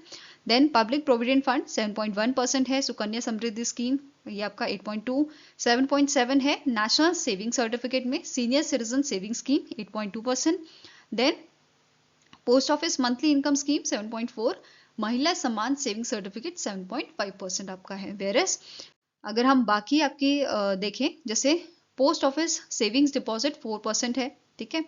देन पब्लिक प्रोविडेंट फंड 7.1% है, सुकन्या समृद्धि स्कीम ये आपका 8.2, 7.7 है नेशनल सेविंग सर्टिफिकेट में senior citizen saving scheme 8.2%, then post office monthly income scheme 7.4, Mahila सम्मान सेविंग सर्टिफिकेट 7.5% आपका है। वेरस अगर हम बाकी आपकी देखें, जैसे पोस्ट ऑफिस सेविंग्स डिपॉजिट 4% है। ठीक है,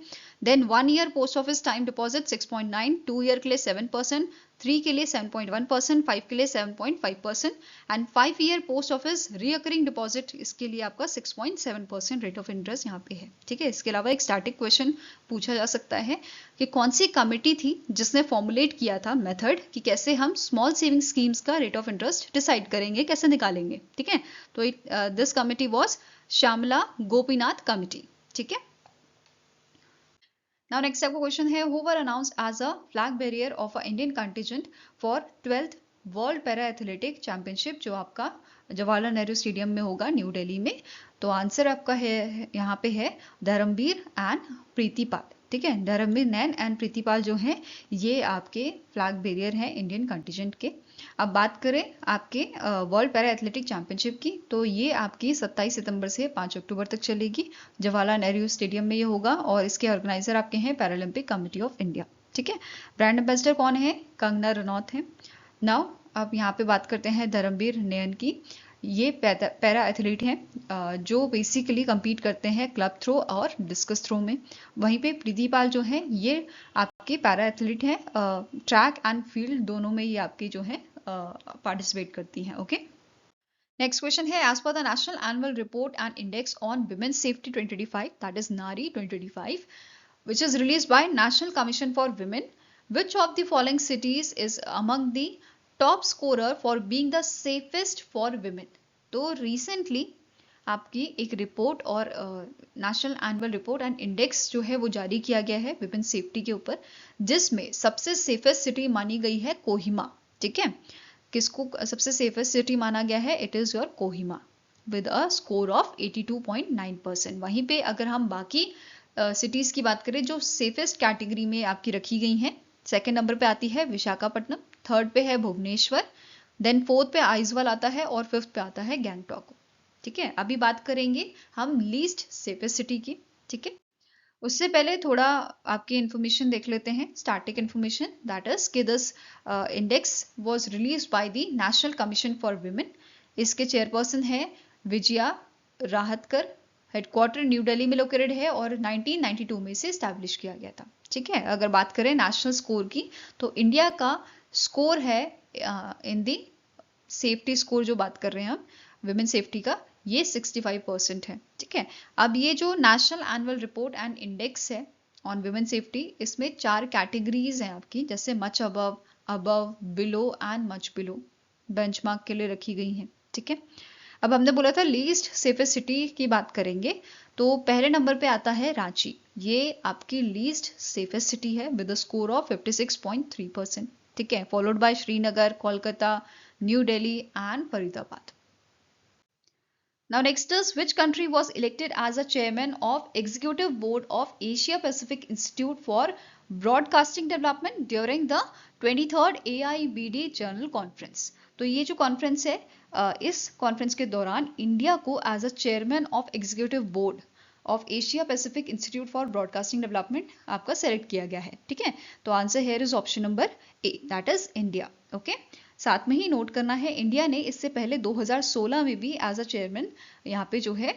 then 1 year post office time deposit 6.9, 2 year के लिए 7%, 3 के लिए 7.1%, 5 के लिए 7.5% and 5 year post office recurring deposit, इसके लिए आपका 6.7% रेट ऑफ इंटरेस्ट यहाँ पे है। ठीक है, इसके अलावा एक स्टैटिक क्वेश्चन पूछा जा सकता है कि कौन सी कमिटी थी जिसने फॉर्मुलेट किया था मेथड कि कैसे हम स्मॉल सेविंग स्कीम्स का रेट ऑफ इंटरेस्ट डिसाइड करेंगे, कैसे निकालेंगे। ठीक है, तो this committee was Shyamala Gopinath committee. ठीक है, नाउ नेक्स्ट आपका क्वेश्चन है, who were announced as a flag bearer of a Indian contingent for 12th world para athletic championship, जो आपका जवाहरलाल नेहरू स्टेडियम में होगा न्यू दिल्ली में। तो आंसर आपका है यहाँ पे है धर्मवीर एंड प्रीतिपाल। ठीक है, धर्मवीर नैन एंड प्रीतिपाल जो हैं ये आपके फ्लैग बेरियर हैं इंडियन कंटिजेंट के। अब बात करें आपके वर्ल्ड पैरा एथलेटिक चैंपियनशिप की, तो ये आपकी 27 सितंबर से 5 अक्टूबर तक चलेगी, जवाहरलाल नेहरू स्टेडियम में ये होगा और इसके ऑर्गेनाइजर आपके हैं पैरालंपिक कमेटी ऑफ इंडिया। ठीक है, ब्रांड एम्बेसडर कौन है, कंगना रनौत है। नाउ अब यहाँ पे बात करते हैं धर्मवीर नयन की। ये पैरा एथलीट हैं जो बेसिकली compete करते हैं क्लब थ्रो और डिस्कस थ्रो में। वहीं पे प्रीतिपाल जो है ये आपके पैरा एथलीट हैं, ट्रैक एंड फील्ड दोनों में ये आपके जो है पार्टिसिपेट करती हैं। ओके, नेक्स्ट क्वेश्चन है, as per the national annual report and index on women safety 2025, that is NARI 2025, which is released by National Commission for Women, which of the following cities is among the top scorer for being the safest for women? तो recently आपकी एक report और national annual report and index जो है वो जारी किया गया है विमेन सेफ्टी के ऊपर, जिसमें सबसे सेफेस्ट सिटी मानी गई है कोहिमा। ठीक है, किसको सबसे सेफेस्ट सिटी माना गया है, it is your Kohima with a score of 82.9%। वहीं पे अगर हम बाकी सिटीज की बात करें जो सेफेस्ट कैटेगरी में आपकी रखी गई हैं, सेकंड नंबर पे आती है विशाखापट्टनम, थर्ड पे है भुवनेश्वर, देन फोर्थ पे आइजवाल आता है और फिफ्थ पे आता है गैंगटॉक। ठीक है, अभी बात करेंगे हम लीस्ट सेफेस्ट सिटी की। ठीक है, उससे पहले थोड़ा आपकी इंफॉर्मेशन देख लेते हैं, स्टैटिक इंफॉर्मेशन, दैट इज कि this index was released by the national commission for women. इसके चेयरपर्सन है विजया राहतकर, हेडक्वार्टर न्यू दिल्ली में लोकेटेड है और 1992 में इसे स्टैब्लिश किया गया था। ठीक है, अगर बात करें नेशनल स्कोर की, तो इंडिया का स्कोर है इन दी सेफ्टी स्कोर जो बात कर रहे हैं हम विमेन सेफ्टी का, ये 65% है। ठीक है, अब ये जो national annual report and index है ऑन विमेन सेफ्टी, इसमें 4 कैटेगरीज हैं आपकी, जैसे much above, above, below and much below, benchmark के लिए रखी गई हैं। ठीक है, अब हमने बोला था लीस्ट सेफेस्ट सिटी की बात करेंगे, तो पहले नंबर पे आता है रांची, ये आपकी लीस्ट सेफेस्ट सिटी है विद अ स्कोर ऑफ 56.3%। ठीक है, followed bye Srinagar, Kolkata, new Delhi and Faridabad. Now next is, which country was elected as a chairman of Executive Board of Asia Pacific Institute for Broadcasting Development during the 23rd AIBD General Conference? तो ये जो conference है, इस conference के दौरान India को as a chairman of executive board of Asia Pacific Institute for Broadcasting Development आपका select किया गया है। ठीक है, तो answer here is option number A, that is India. Okay, साथ में ही नोट करना है, इंडिया ने इससे पहले 2016 में भी एज अ चेयरमैन यहाँ पे जो है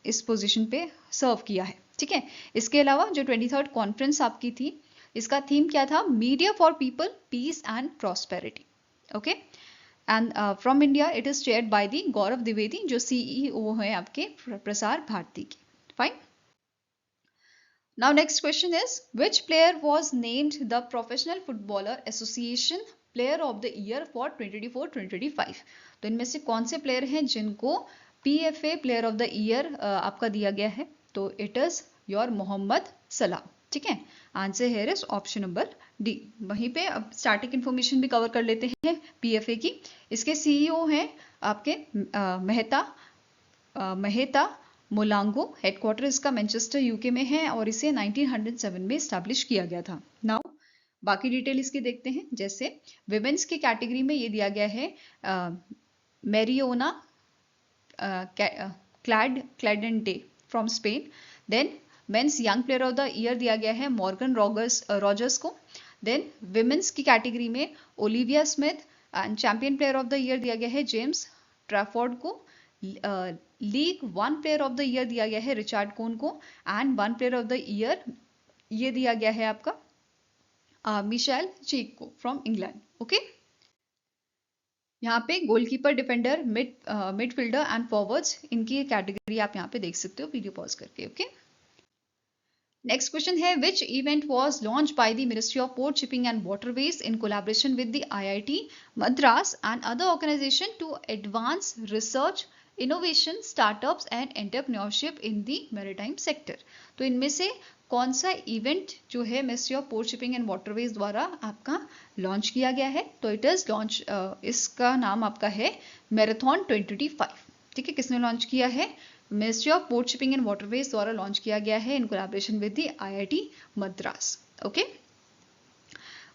इस पोजीशन पे सर्व किया है। ठीक है, इसके अलावा जो 23rd कॉन्फ्रेंस आपकी थी, इसका थीम क्या था, media for people, peace and prosperity. Okay, and from India it is chaired by the Gaurav Dwivedi, जो CEO है आपके प्रसार भारती के। Fine, now next question is, which player was named the professional footballer association player of the year for 2024-2025? तो इनमें से कौन से player हैं जिनको PFA player of the year आपका दिया गया है? तो इट इज योर मोहम्मद सलाह। ठीक है, answer here is option number D. वहीं पे अब स्टैटिक इन्फॉर्मेशन भी कवर कर लेते हैं पीएफए की। इसके सीईओ हैं आपके मेहता मोलांगो। हेडक्वार्टर इसका मैनचेस्टर यूके में है और इसे 1907 में स्टैब्लिश किया गया था। नाउ बाकी डिटेल इसकी देखते हैं। जैसे विमेंस की कैटेगरी में ये दिया गया है Mariona Caldentey from Spain. Then men's young player of the year दिया गया है मॉर्गन रॉजर्स को। देन विमेंस की कैटेगरी में Olivia Smith and champion player of the year दिया गया है जेम्स ट्रैफोर्ड को। League One player of the year दिया गया है रिचार्ड कोन को and one player of the year ये दिया गया है आपका मिशेल चीक को फ्रॉम इंग्लैंड। ओके, यहाँ पे goalkeeper, defender, midfielder and forwards इनकी कैटेगरी आप यहाँ पे देख सकते हो वीडियो पॉज करके। ओके, नेक्स्ट क्वेश्चन है which event was launch by the ministry of port shipping and waterways in collaboration with the IIT Madras and other organization to advance research innovation startups and entrepreneurship in the maritime sector. तो इनमें से कौन सा event जो है ministry of port shipping and waterways द्वारा आपका launch किया गया है? तो इट इज लॉन्च, इसका नाम आपका है मैराथन 2025। ठीक है, किसने लॉन्च किया है? Ministry of port shipping and waterways द्वारा लॉन्च किया गया है इन collaboration with the IIT Madras. Okay,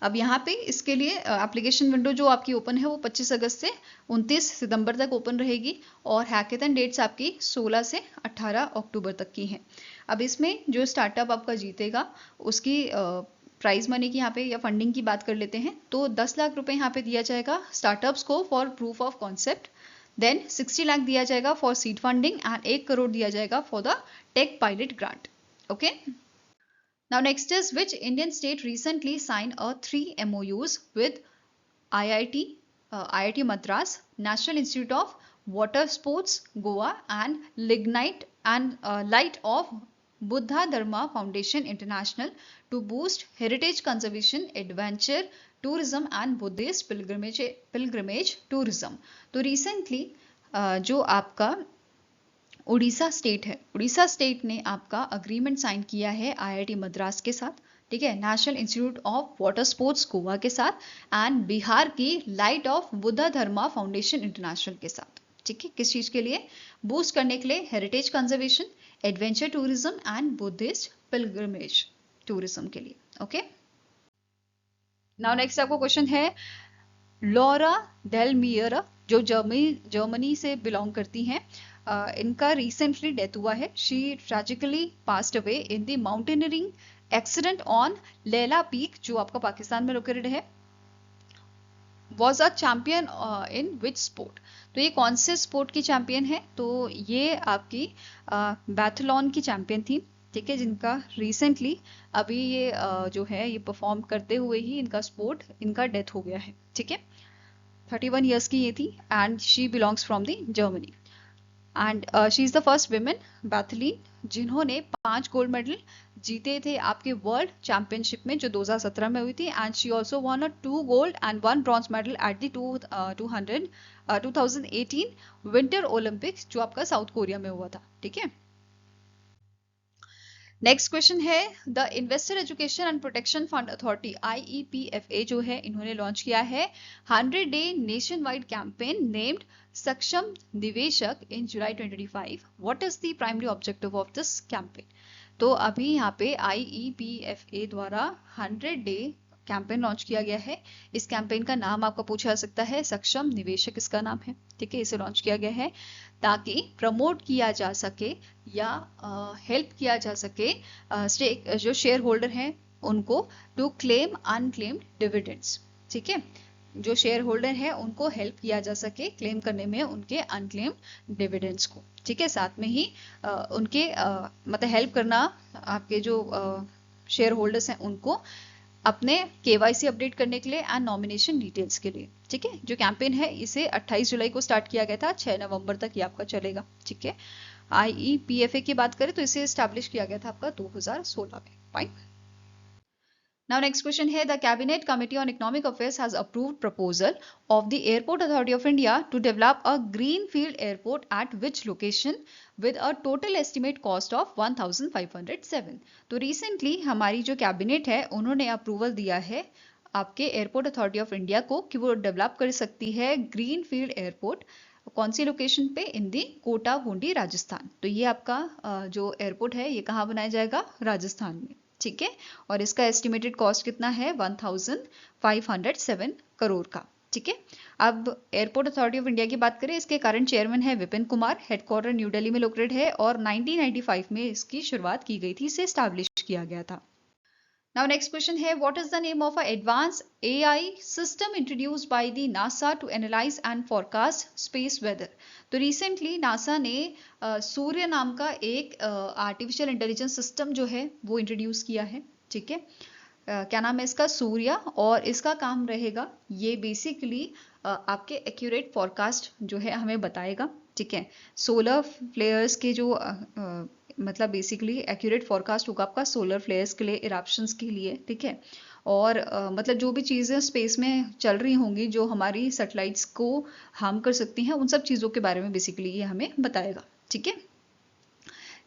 अब यहाँ पे इसके लिए एप्लीकेशन विंडो जो आपकी ओपन है वो 25 अगस्त से 29 सितंबर तक ओपन रहेगी और हैकेथन डेट्स आपकी 16 से 18 अक्टूबर तक की हैं। अब इसमें जो स्टार्टअप आपका जीतेगा उसकी प्राइज मनी की यहाँ पे या फंडिंग की बात कर लेते हैं तो 10 लाख रुपए यहाँ पे दिया जाएगा स्टार्टअप्स को for proof of concept. Then 60 lakh दिया जाएगा for seed funding and 1 crore दिया जाएगा for the tech pilot grant. Okay, now next is which Indian state recently signed a 3 MOUs with IIT Madras, National Institute of Water Sports Goa and Light of Buddha Dharma Foundation International to boost heritage conservation, adventure tourism and Buddhist pilgrimage tourism। तो recently जो आपका Orissa state है, Orissa state ने आपका agreement sign किया है IIT Madras के साथ, ठीक है, national institute of water sports Goa के साथ एंड बिहार की light of Buddha Dharma foundation international के साथ। ठीक है, किस चीज के लिए? बूस्ट करने के लिए heritage conservation, adventure tourism and Buddhist pilgrimage tourism के लिए। ओके, नाउ नेक्स्ट आपको क्वेश्चन है लॉरा डेल मियर जो जर्मनी से बिलोंग करती हैं, इनका रिसेंटली डेथ हुआ है। She tragically passed away in the mountaineering accident on Laila peak जो आपका पाकिस्तान में लोकेटेड है। Was a champion in which sport? तो ये कौन से स्पोर्ट की चैंपियन है? तो ये आपकी बैथलॉन की चैंपियन थी। ठीक है, जिनका रिसेंटली अभी ये जो है ये परफॉर्म करते हुए ही इनका डेथ हो गया है। ठीक है, 31 ईयर्स की ये थी and she belongs from the Germany and she is the first women biathlete जिन्होंने 5 गोल्ड मेडल जीते थे आपके वर्ल्ड चैंपियनशिप में जो 2017 में हुई थी and she also von a 2 gold and 1 bronze medal at the 2018 winter Olympics जो आपका साउथ कोरिया में हुआ था। ठीक है, नेक्स्ट क्वेश्चन है the investor education and protection fund authority IEPFA जो है इन्होंने लॉन्च किया है 100-day nation wide campaign named सक्षम निवेशक इन जुलाई 2025। What is the primary objective of this campaign? तो अभी यहाँ पे IEPFA द्वारा 100-day कैंपेन लॉन्च किया गया है। इस कैंपेन का नाम आपका पूछा जा सकता है सक्षम निवेशक, इसका नाम है। ठीक है, इसे लॉन्च किया गया है ताकि प्रमोट किया जा सके या हेल्प किया जा सके स्टेक जो शेयर होल्डर हैं उनको टू क्लेम अनक्लेम्ड डिविडेंड्स। ठीक है, जो शेयर होल्डर है उनको हेल्प किया जा सके क्लेम करने में उनके अनक्लेम्ड डिविडेंड्स को। ठीक है, साथ में ही उनके मतलब हेल्प करना आपके जो शेयर होल्डर्स हैं उनको अपने KYC अपडेट करने के लिए एंड नॉमिनेशन डिटेल्स के लिए। ठीक है, जो कैंपेन है इसे 28 जुलाई को स्टार्ट किया गया था, 6 नवंबर तक ये आपका चलेगा। ठीक है, IEPFA की बात करें तो इसे स्टैब्लिश किया गया था आपका 2016 में। Fine, Now next question here, the Cabinet Committee on Economic Affairs has approved proposal of the Airport Authority of India to develop a greenfield airport at which location with a total estimate cost of 1507. तो recently हमारी जो cabinet है उन्होंने approval दिया है आपके airport authority of India को कि वो डेवलप कर सकती है ग्रीन फील्ड एयरपोर्ट। कौन सी लोकेशन पे? इन दी कोटा बूंदी राजस्थान। तो ये आपका जो एयरपोर्ट है ये कहाँ बनाया जाएगा? राजस्थान में, ठीक है। और इसका एस्टिमेटेड कॉस्ट कितना है? 1507 करोड़ का, ठीक है। अब एयरपोर्ट अथॉरिटी ऑफ इंडिया की बात करें, इसके करंट चेयरमैन है विपिन कुमार, हेडक्वार्टर न्यू दिल्ली में लोकेटेड है और 1995 में इसकी शुरुआत की गई थी, इसे स्टैब्लिश किया गया था। Now next question है, what is the name of an advanced AI system introduced by the NASA to analyze and forecast space weather? तो recently NASA ने सूर्य नाम का एक आर्टिफिशियल इंटेलिजेंस सिस्टम जो है वो इंट्रोड्यूस किया है, ठीक है। क्या नाम है इसका? सूर्या। और इसका काम रहेगा, ये बेसिकली आपके एक्यूरेट फॉरकास्ट जो है हमें बताएगा, ठीक है। सोलर फ्लेयर्स के जो मतलब बेसिकली एक्यूरेट फॉरकास्ट होगा आपका सोलर फ्लेयर्स के लिए, इरप्शंस के लिए, ठीक है। और मतलब जो भी चीज़ें स्पेस में चल रही होंगी जो हमारी सैटेलाइट्स को हार्म कर सकती हैं, उन सब चीज़ों के बारे में बेसिकली ये हमें बताएगा, ठीक है।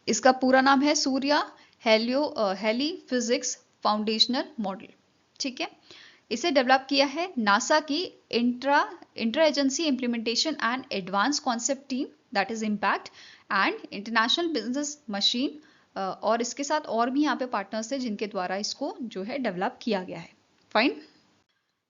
इसका पूरा नाम है Surya heliophysics foundational model, ठीक है। इसे डेवलप किया है नासा की intra agency implementation and advance concept team, that is impact and international business machine, और इसके साथ और भी यहाँ पे पार्टनर्स हैं जिनके द्वारा इसको जो है डेवलप किया गया है। फाइन।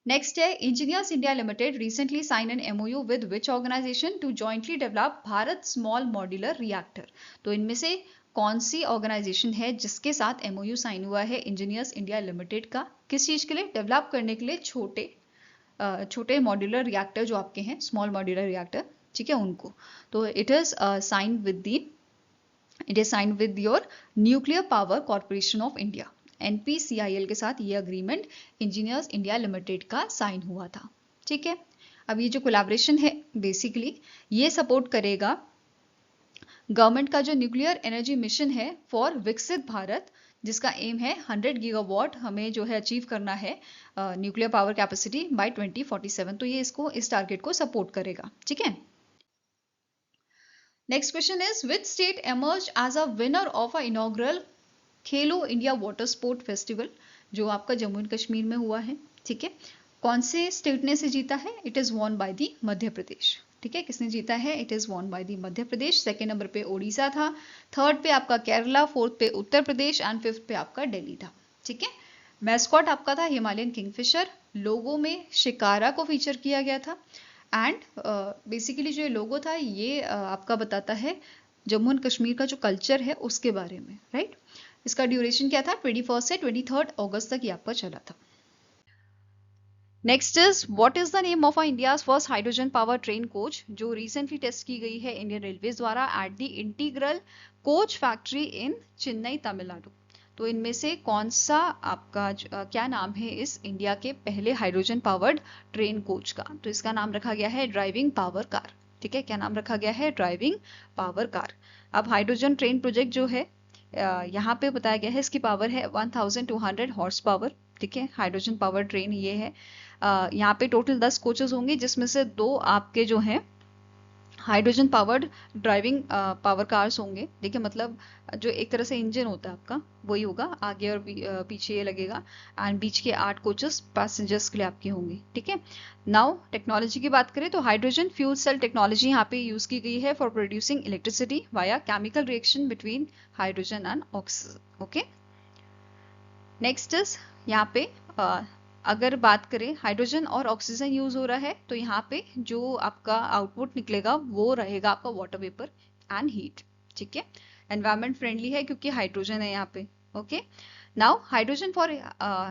नेक्स्ट है, engineers India limited recently sign an MOU with which organization to jointly develop Bharat small modular reactor. तो इनमें से कौन सी ऑर्गेनाइजेशन है जिसके साथ एमओयू साइन हुआ है इंजीनियर्स इंडिया लिमिटेड का? किस चीज के लिए? डेवलप करने के लिए छोटे मॉड्यूलर रिएक्टर जो आपके हैं, स्मॉल मॉड्यूलर रिएक्टर, ठीक है, उनको। तो it is signed with your nuclear power corporation of India, NPCIL के साथ ये अग्रीमेंट इंजीनियर्स इंडिया लिमिटेड का साइन हुआ था, ठीक है। अब ये जो कोलैबोरेशन है बेसिकली ये सपोर्ट करेगा गवर्नमेंट का जो न्यूक्लियर एनर्जी मिशन है फॉर विकसित भारत, जिसका एम है 100 गीगावाट हमें जो है अचीव करना है न्यूक्लियर पावर कैपेसिटी बाय 2047। तो ये इस टारगेट को सपोर्ट करेगा, ठीक है। Next question is, which state emerge as a winner of a inaugural Khelo India water sport festival, जो आपका जम्मू एंड कश्मीर में हुआ है, ठीक है। कौन से स्टेट ने से जीता है? It is won by the Madhya Pradesh, ठीक है। किसने जीता है? It is won by the Madhya Pradesh. Second number पे ओडिशा था, थर्ड पे आपका केरला, फोर्थ पे उत्तर प्रदेश एंड फिफ्थ पे आपका दिल्ली था, ठीक है। मैस्कॉट आपका था हिमालयन किंगफिशर, लोगो में शिकारा को फीचर किया गया था एंड बेसिकली जो लोगो था ये आपका बताता है जम्मू एंड कश्मीर का जो कल्चर है उसके बारे में, राइट। इसका ड्यूरेशन क्या था? 21 से 23 अगस्त तक ये आपका चला था। Next is, what is the name of India's first hydrogen power train coach, जो रिसेंटली टेस्ट की गई है इंडियन रेलवे द्वारा at the integral coach factory in Chennai Tamil Nadu. तो इनमें से कौन सा आपका क्या नाम है इस इंडिया के पहले हाइड्रोजन पावर्ड ट्रेन कोच का? तो इसका नाम रखा गया है ड्राइविंग पावर कार, ठीक है। क्या नाम रखा गया है? Driving power car. अब हाइड्रोजन ट्रेन प्रोजेक्ट जो है यहाँ पे बताया गया है इसकी पावर है 1200 हॉर्स पावर, ठीक है। हाइड्रोजन पावर ट्रेन ये है। यहाँ पे टोटल 10 कोचेस होंगे जिसमें से 2 आपके जो हैं hydrogen powered driving power cars होंगे, देखिए मतलब जो एक तरह से इंजन होता है आपका वही होगा, आगे और पीछे ये लगेगा एंड बीच के 8 कोचेस पैसेंजर्स के लिए आपके होंगे, ठीक है। नाउ टेक्नोलॉजी की बात करें तो हाइड्रोजन फ्यूल सेल टेक्नोलॉजी यहाँ पे यूज की गई है for producing electricity via chemical reaction between hydrogen and oxygen, okay. Next is यहाँ पे अगर बात करें हाइड्रोजन और ऑक्सीजन यूज हो रहा है तो यहाँ पे जो आपका आउटपुट निकलेगा वो रहेगा आपका वाटर वेपर एंड हीट, ठीक है। एनवायरमेंट फ्रेंडली है क्योंकि हाइड्रोजन है यहाँ पे, okay. Now hydrogen for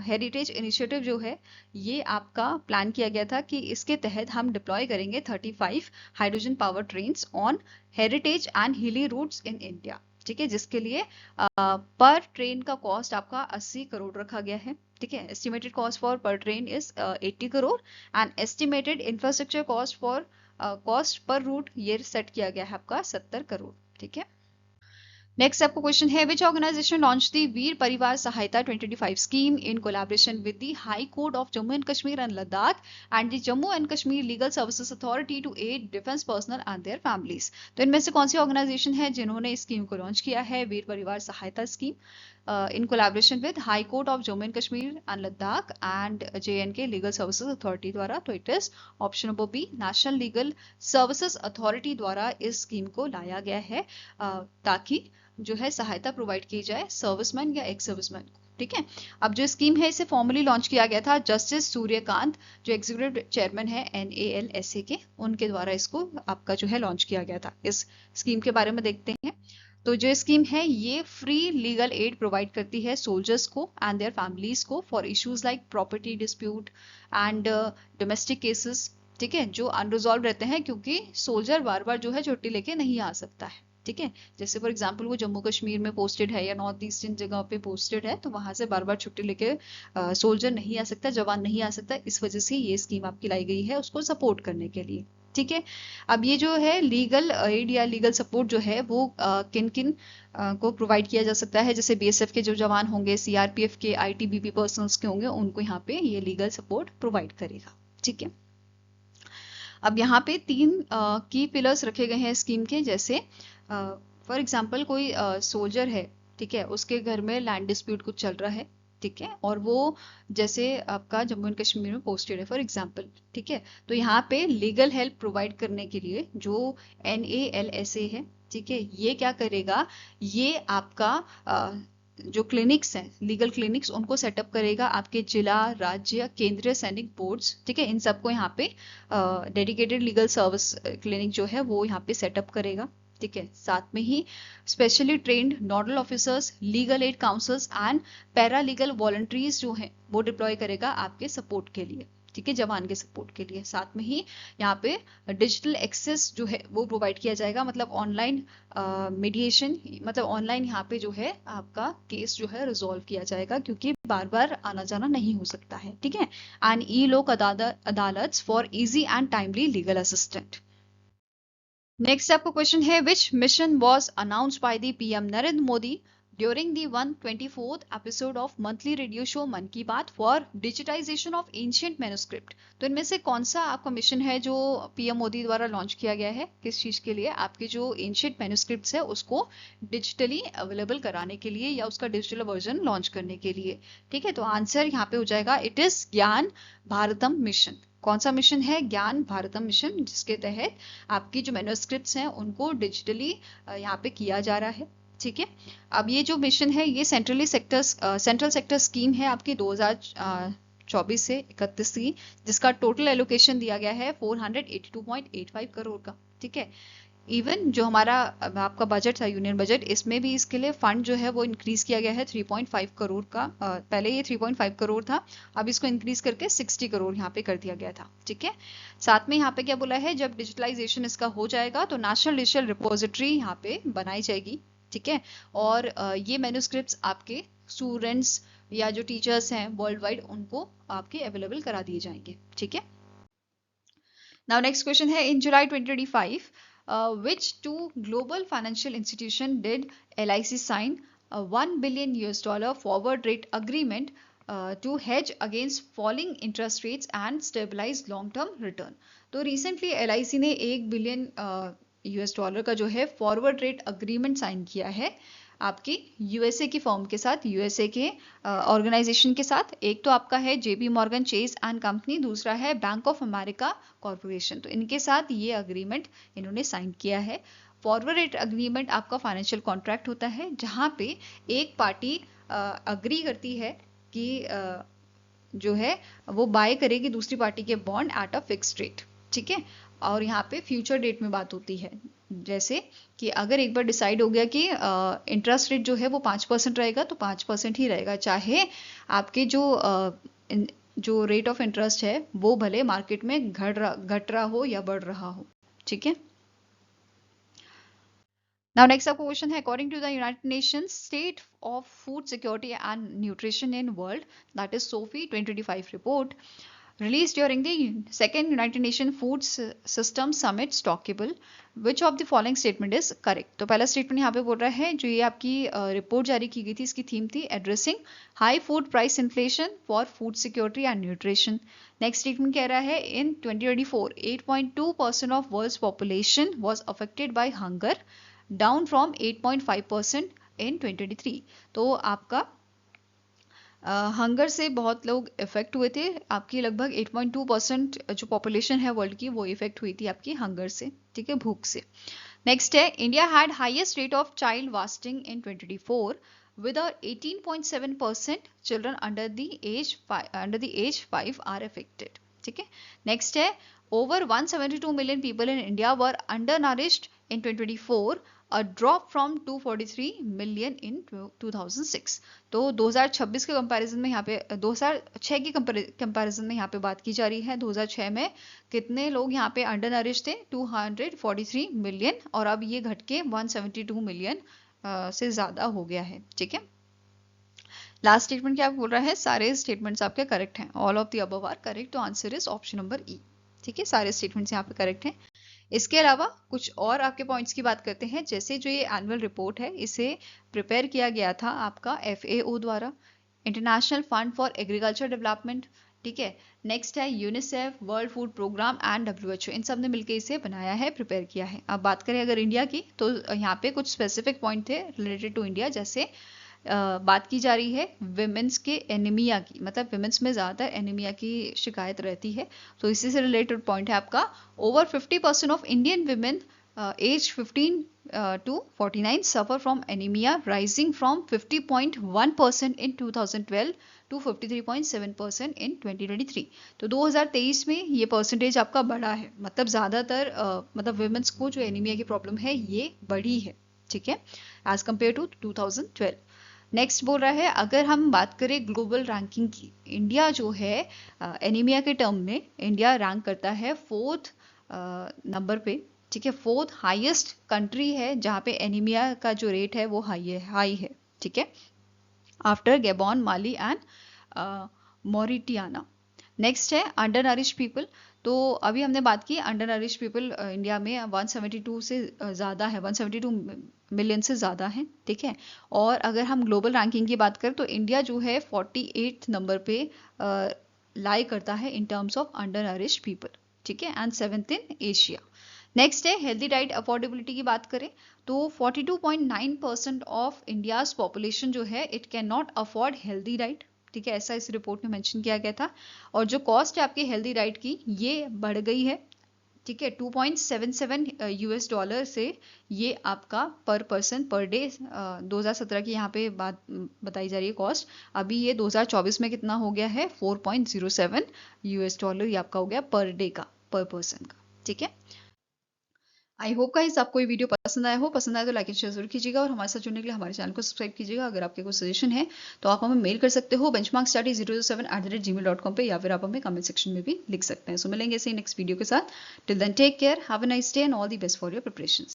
heritage initiative जो है ये आपका प्लान किया गया था कि इसके तहत हम डिप्लॉय करेंगे 35 hydrogen power trains on heritage and हिली रूट्स इन इंडिया, ठीक है। जिसके लिए पर ट्रेन का कॉस्ट आपका 80 करोड़ रखा गया है, ठीक है। Estimated cost for per train is 80 crore and estimated infrastructure cost per route ये सेट किया गया है आपका 70 करोड़, ठीक है। नेक्स्ट आपको क्वेश्चन है, which organization launch the Veer Parivar Sahayata 2025 scheme in collaboration with the high court of Jammu and Kashmir and Ladakh and the Jammu and Kashmir legal services authority to aid defence personnel and their families. तो इनमें से कौन सी ऑर्गेनाइजेशन है जिन्होंने इस स्कीम को लॉन्च किया है, वीर परिवार सहायता scheme, in collaboration with High Court of Jammu and Kashmir and Ladakh and J&K Legal Services Authority द्वारा? तो it is option number B, national legal services authority द्वारा इस स्कीम को लाया गया है ताकि जो है सहायता प्रोवाइड की जाए सर्विसमैन या एक्स सर्विसमैन को। ठीक है, अब जो स्कीम है इसे फॉर्मली लॉन्च किया गया था जस्टिस सूर्यकांत जो एग्जीक्यूटिव चेयरमैन है NALSA के, उनके द्वारा इसको आपका जो है लॉन्च किया गया था। इस स्कीम के बारे में देखते हैं। तो जो स्कीम है ये फ्री लीगल एड प्रोवाइड करती है सोल्जर्स को एंड देयर फैमिलीज को for issues like property dispute and domestic cases. ठीक है, जो अनरिजॉल्व रहते हैं क्योंकि सोल्जर बार बार जो है छुट्टी लेके नहीं आ सकता है। ठीक है, जैसे फॉर एग्जांपल वो जम्मू कश्मीर में पोस्टेड है या नॉर्थ ईस्टर्न जगह पे पोस्टेड है, तो वहां से बार बार छुट्टी लेके सोल्जर नहीं आ सकता, जवान नहीं आ सकता। इस वजह से ये स्कीम आपकी लाई गई है उसको सपोर्ट करने के लिए। ठीक है, अब ये जो है लीगल एड या लीगल सपोर्ट जो है वो किन किन को प्रोवाइड किया जा सकता है, जैसे BSF के जो जवान होंगे, CRPF के, ITBP पर्सनल्स के होंगे, उनको यहाँ पे ये लीगल सपोर्ट प्रोवाइड करेगा। ठीक है, अब यहाँ पे 3 की पिलर्स रखे गए हैं स्कीम के, जैसे फॉर एग्जांपल कोई सोल्जर है, ठीक है, उसके घर में लैंड डिस्प्यूट कुछ चल रहा है, ठीक है, और वो जैसे आपका जम्मू एंड कश्मीर में पोस्टेड है फॉर एग्जांपल। ठीक है, तो यहाँ पे लीगल हेल्प प्रोवाइड करने के लिए जो NALSA है, ठीक है, ये क्या करेगा, ये आपका जो क्लिनिक्स हैं, लीगल क्लिनिक्स, उनको सेटअप करेगा आपके जिला, राज्य, केंद्रीय सैनिक बोर्ड्स। ठीक है, इन सबको यहाँ पे डेडिकेटेड लीगल सर्विस क्लिनिक जो है वो यहाँ पे सेटअप करेगा। ठीक है, साथ में ही specially trained nodal officers, legal aid counsels and paralegal volunteers जो हैं वो डिप्लॉय करेगा आपके सपोर्ट के लिए। ठीक है, जवान के सपोर्ट के लिए। साथ में ही यहाँ पे डिजिटल एक्सेस जो है वो प्रोवाइड किया जाएगा, मतलब ऑनलाइन मीडिएशन, मतलब ऑनलाइन यहाँ पे जो है आपका केस जो है रिजॉल्व किया जाएगा क्योंकि बार बार आना जाना नहीं हो सकता है। ठीक है, एंड ई लोक अदालत for easy and timely legal assistant. Next आपका क्वेश्चन है, विच mission was announced by the PM Narendra Modi during the 124th episode of monthly radio show मन की बात for digitization of ancient manuscript? तो इनमें से कौन सा आपका मिशन है जो PM मोदी द्वारा लॉन्च किया गया है, किस चीज के लिए? आपके जो एंशियंट मैन्युस्क्रिप्ट्स है उसको डिजिटली अवेलेबल कराने के लिए या उसका डिजिटल वर्जन लॉन्च करने के लिए। ठीक है, तो आंसर यहाँ पे हो जाएगा इट इज ज्ञान भारतम मिशन। कौन सा मिशन है? ज्ञान भारतम मिशन, जिसके तहत आपकी जो मैन्युस्क्रिप्ट्स हैं उनको डिजिटली यहाँ पे किया जा रहा है। ठीक है, अब ये जो मिशन है ये सेंट्रल सेक्टर स्कीम है आपकी 2024 से 31 की, जिसका टोटल एलोकेशन दिया गया है 482.85 करोड़ का। ठीक है, इवन जो हमारा आपका बजट था, यूनियन बजट, इसमें भी इसके लिए फंड जो है वो इंक्रीज किया गया है 3.5 करोड़ का। पहले ये 3.5 करोड़ था, अब इसको इंक्रीज करके 60 करोड़ यहाँ पे कर दिया गया था। ठीक है, साथ में यहाँ पे क्या बोला है, जब डिजिटलाइजेशन इसका हो जाएगा तो नेशनल डिजिटल रिपोजिटरी यहाँ पे बनाई जाएगी। ठीक है, और ये मैन्युस्क्रिप्ट्स आपके स्टूडेंट्स या जो टीचर्स हैं वर्ल्ड वाइड उनको आपके अवेलेबल करा दिए जाएंगे। ठीक है, नाउ नेक्स्ट क्वेश्चन है, इन जुलाई 2025 which two global financial institution did LIC sign a $1 billion forward rate agreement to hedge against falling interest rates and stabilize long term return? तो recently LIC ने $1 billion का जो है फॉरवर्ड रेट अग्रीमेंट साइन किया है आपकी USA की firm के साथ, USA के ऑर्गेनाइजेशन के साथ। एक तो आपका है JP Morgan Chase and company, दूसरा है बैंक ऑफ अमेरिका कॉर्पोरेशन। तो इनके साथ ये अग्रीमेंट इन्होंने साइन किया है। फॉरवर्ड रेट अग्रीमेंट आपका फाइनेंशियल कॉन्ट्रैक्ट होता है जहां पे एक पार्टी अग्री करती है कि जो है वो बाय करेगी दूसरी पार्टी के bond at a fixed rate. ठीक है, और यहाँ पे फ्यूचर डेट में बात होती है, जैसे कि अगर एक बार डिसाइड हो गया कि इंटरेस्ट रेट जो है वो 5% रहेगा तो 5% ही रहेगा, चाहे आपके जो रेट ऑफ इंटरेस्ट है वो भले मार्केट में घट रहा हो या बढ़ रहा हो। ठीक है, नाउ नेक्स्ट आपका क्वेश्चन है, according to the United Nations state of food security and nutrition in world, that is SOFI 2025 रिपोर्ट, released during the second United Nations Food System Summit stockable. Which of the following statement is correct? तो पहला statement यहाँ पे बोल रहा है, जो ये आपकी रिपोर्ट जारी की गई थी, इसकी थीम थी addressing high food price inflation for food security and nutrition. Next statement कह रहा है, in 2024 8.2% of world's population was affected by hunger, down from 8.5% in 2023. तो आपका हंगर से बहुत लोग इफेक्ट हुए थे. आपकी लगभग 8.2% जो पॉपुलेशन है वर्ल्ड की, वो इफेक्ट हुई थी आपकी हंगर से, ठीक है, भूख से. नेक्स्ट है, India had highest rate of child wasting in 2024 with a 18.7% children under the age 5 are affected. ठीक है. नेक्स्ट है, over 172 million people in India were undernourished in 2024, a drop from 243 million in 2006. तो 2026 के comparison में यहाँ पे 2006 की comparison में यहाँ पे बात की जा रही है. 2006 में कितने लोग यहाँ पे अंडर नरिश थे? 243 मिलियन, और अब ये घट के 172 मिलियन से ज्यादा हो गया है. ठीक है. लास्ट स्टेटमेंट क्या बोल रहा है? सारे स्टेटमेंट्स आपके करेक्ट हैं. All of the above are correct. तो answer is option number E. ठीक है, सारे स्टेटमेंट्स यहाँ पे करेक्ट हैं. इसके अलावा कुछ और आपके पॉइंट्स की बात करते हैं. जैसे जो ये एनुअल रिपोर्ट है, इसे प्रिपेयर किया गया था आपका FAO द्वारा, international fund for agriculture development. ठीक है. नेक्स्ट है UNICEF, world food programme and WHO. इन सब ने मिलकर इसे बनाया है, प्रिपेयर किया है. अब बात करें अगर इंडिया की, तो यहाँ पे कुछ स्पेसिफिक पॉइंट थे रिलेटेड टू इंडिया. जैसे बात की जा रही है विमेंस के एनीमिया की, मतलब विमेंस में ज़्यादातर एनीमिया की शिकायत रहती है. तो इसी से रिलेटेड पॉइंट है आपका, over 50% of Indian women age 15 to 49 suffer from anemia, rising from 50.1% in 2012 to 53.7% in 2023. तो 2023 में ये परसेंटेज आपका बढ़ा है. मतलब ज़्यादातर मतलब विमेंस को जो एनीमिया की प्रॉब्लम है ये बढ़ी है. ठीक है, एज कम्पेयर टू 2012. नेक्स्ट बोल रहा है, अगर हम बात करें ग्लोबल रैंकिंग की, इंडिया जो है एनीमिया के टर्म में इंडिया रैंक करता है 4th नंबर पे. ठीक है, 4th हाईएस्ट कंट्री है जहाँ पे एनीमिया का जो रेट है वो हाई है. ठीक है, after Gabon, Mali and Mauritania. Next है अंडर नरिश पीपल. तो अभी हमने बात की अंडर नरिश पीपल इंडिया में 172 से ज़्यादा है, 172 मिलियन से ज़्यादा है. ठीक है, और अगर हम ग्लोबल रैंकिंग की बात करें तो इंडिया जो है 48th नंबर पे लाई करता है in terms of under nourish people. ठीक है, and 7th in Asia. Next है हेल्दी डाइट अफोर्डेबिलिटी की बात करें तो 42.9% ऑफ इंडियाज पॉपुलेशन जो है it can not afford healthy diet. ठीक है, ऐसा इस रिपोर्ट में मेंशन किया गया था. और जो कॉस्ट है आपकी हेल्दी डाइट की, ये बढ़ गई है. ठीक है, $2.77 से ये आपका पर पर्सन पर डे 2017 की यहाँ पे बात बताई जा रही है कॉस्ट. अभी ये 2024 में कितना हो गया है? $4.07 ये आपका हो गया पर डे का, पर पर्सन का. ठीक है, आई होप गाइस आपको ये वीडियो पसंद आया हो. पसंद आया तो लाइक एंड शेयर जरूर कीजिएगा, और हमारे साथ जुड़ने के लिए हमारे चैनल को सब्सक्राइब कीजिएगा. अगर आपके कोई सजेशन है तो आप हमें मेल कर सकते हो benchmarkstudy007@gmail.com पे, या फिर आप हमें कमेंट सेक्शन में भी लिख सकते हैं. सो मिलेंगे इसे नेक्स्ट वीडियो के साथ. Till then take care, have a nice day and all the best for your preparations.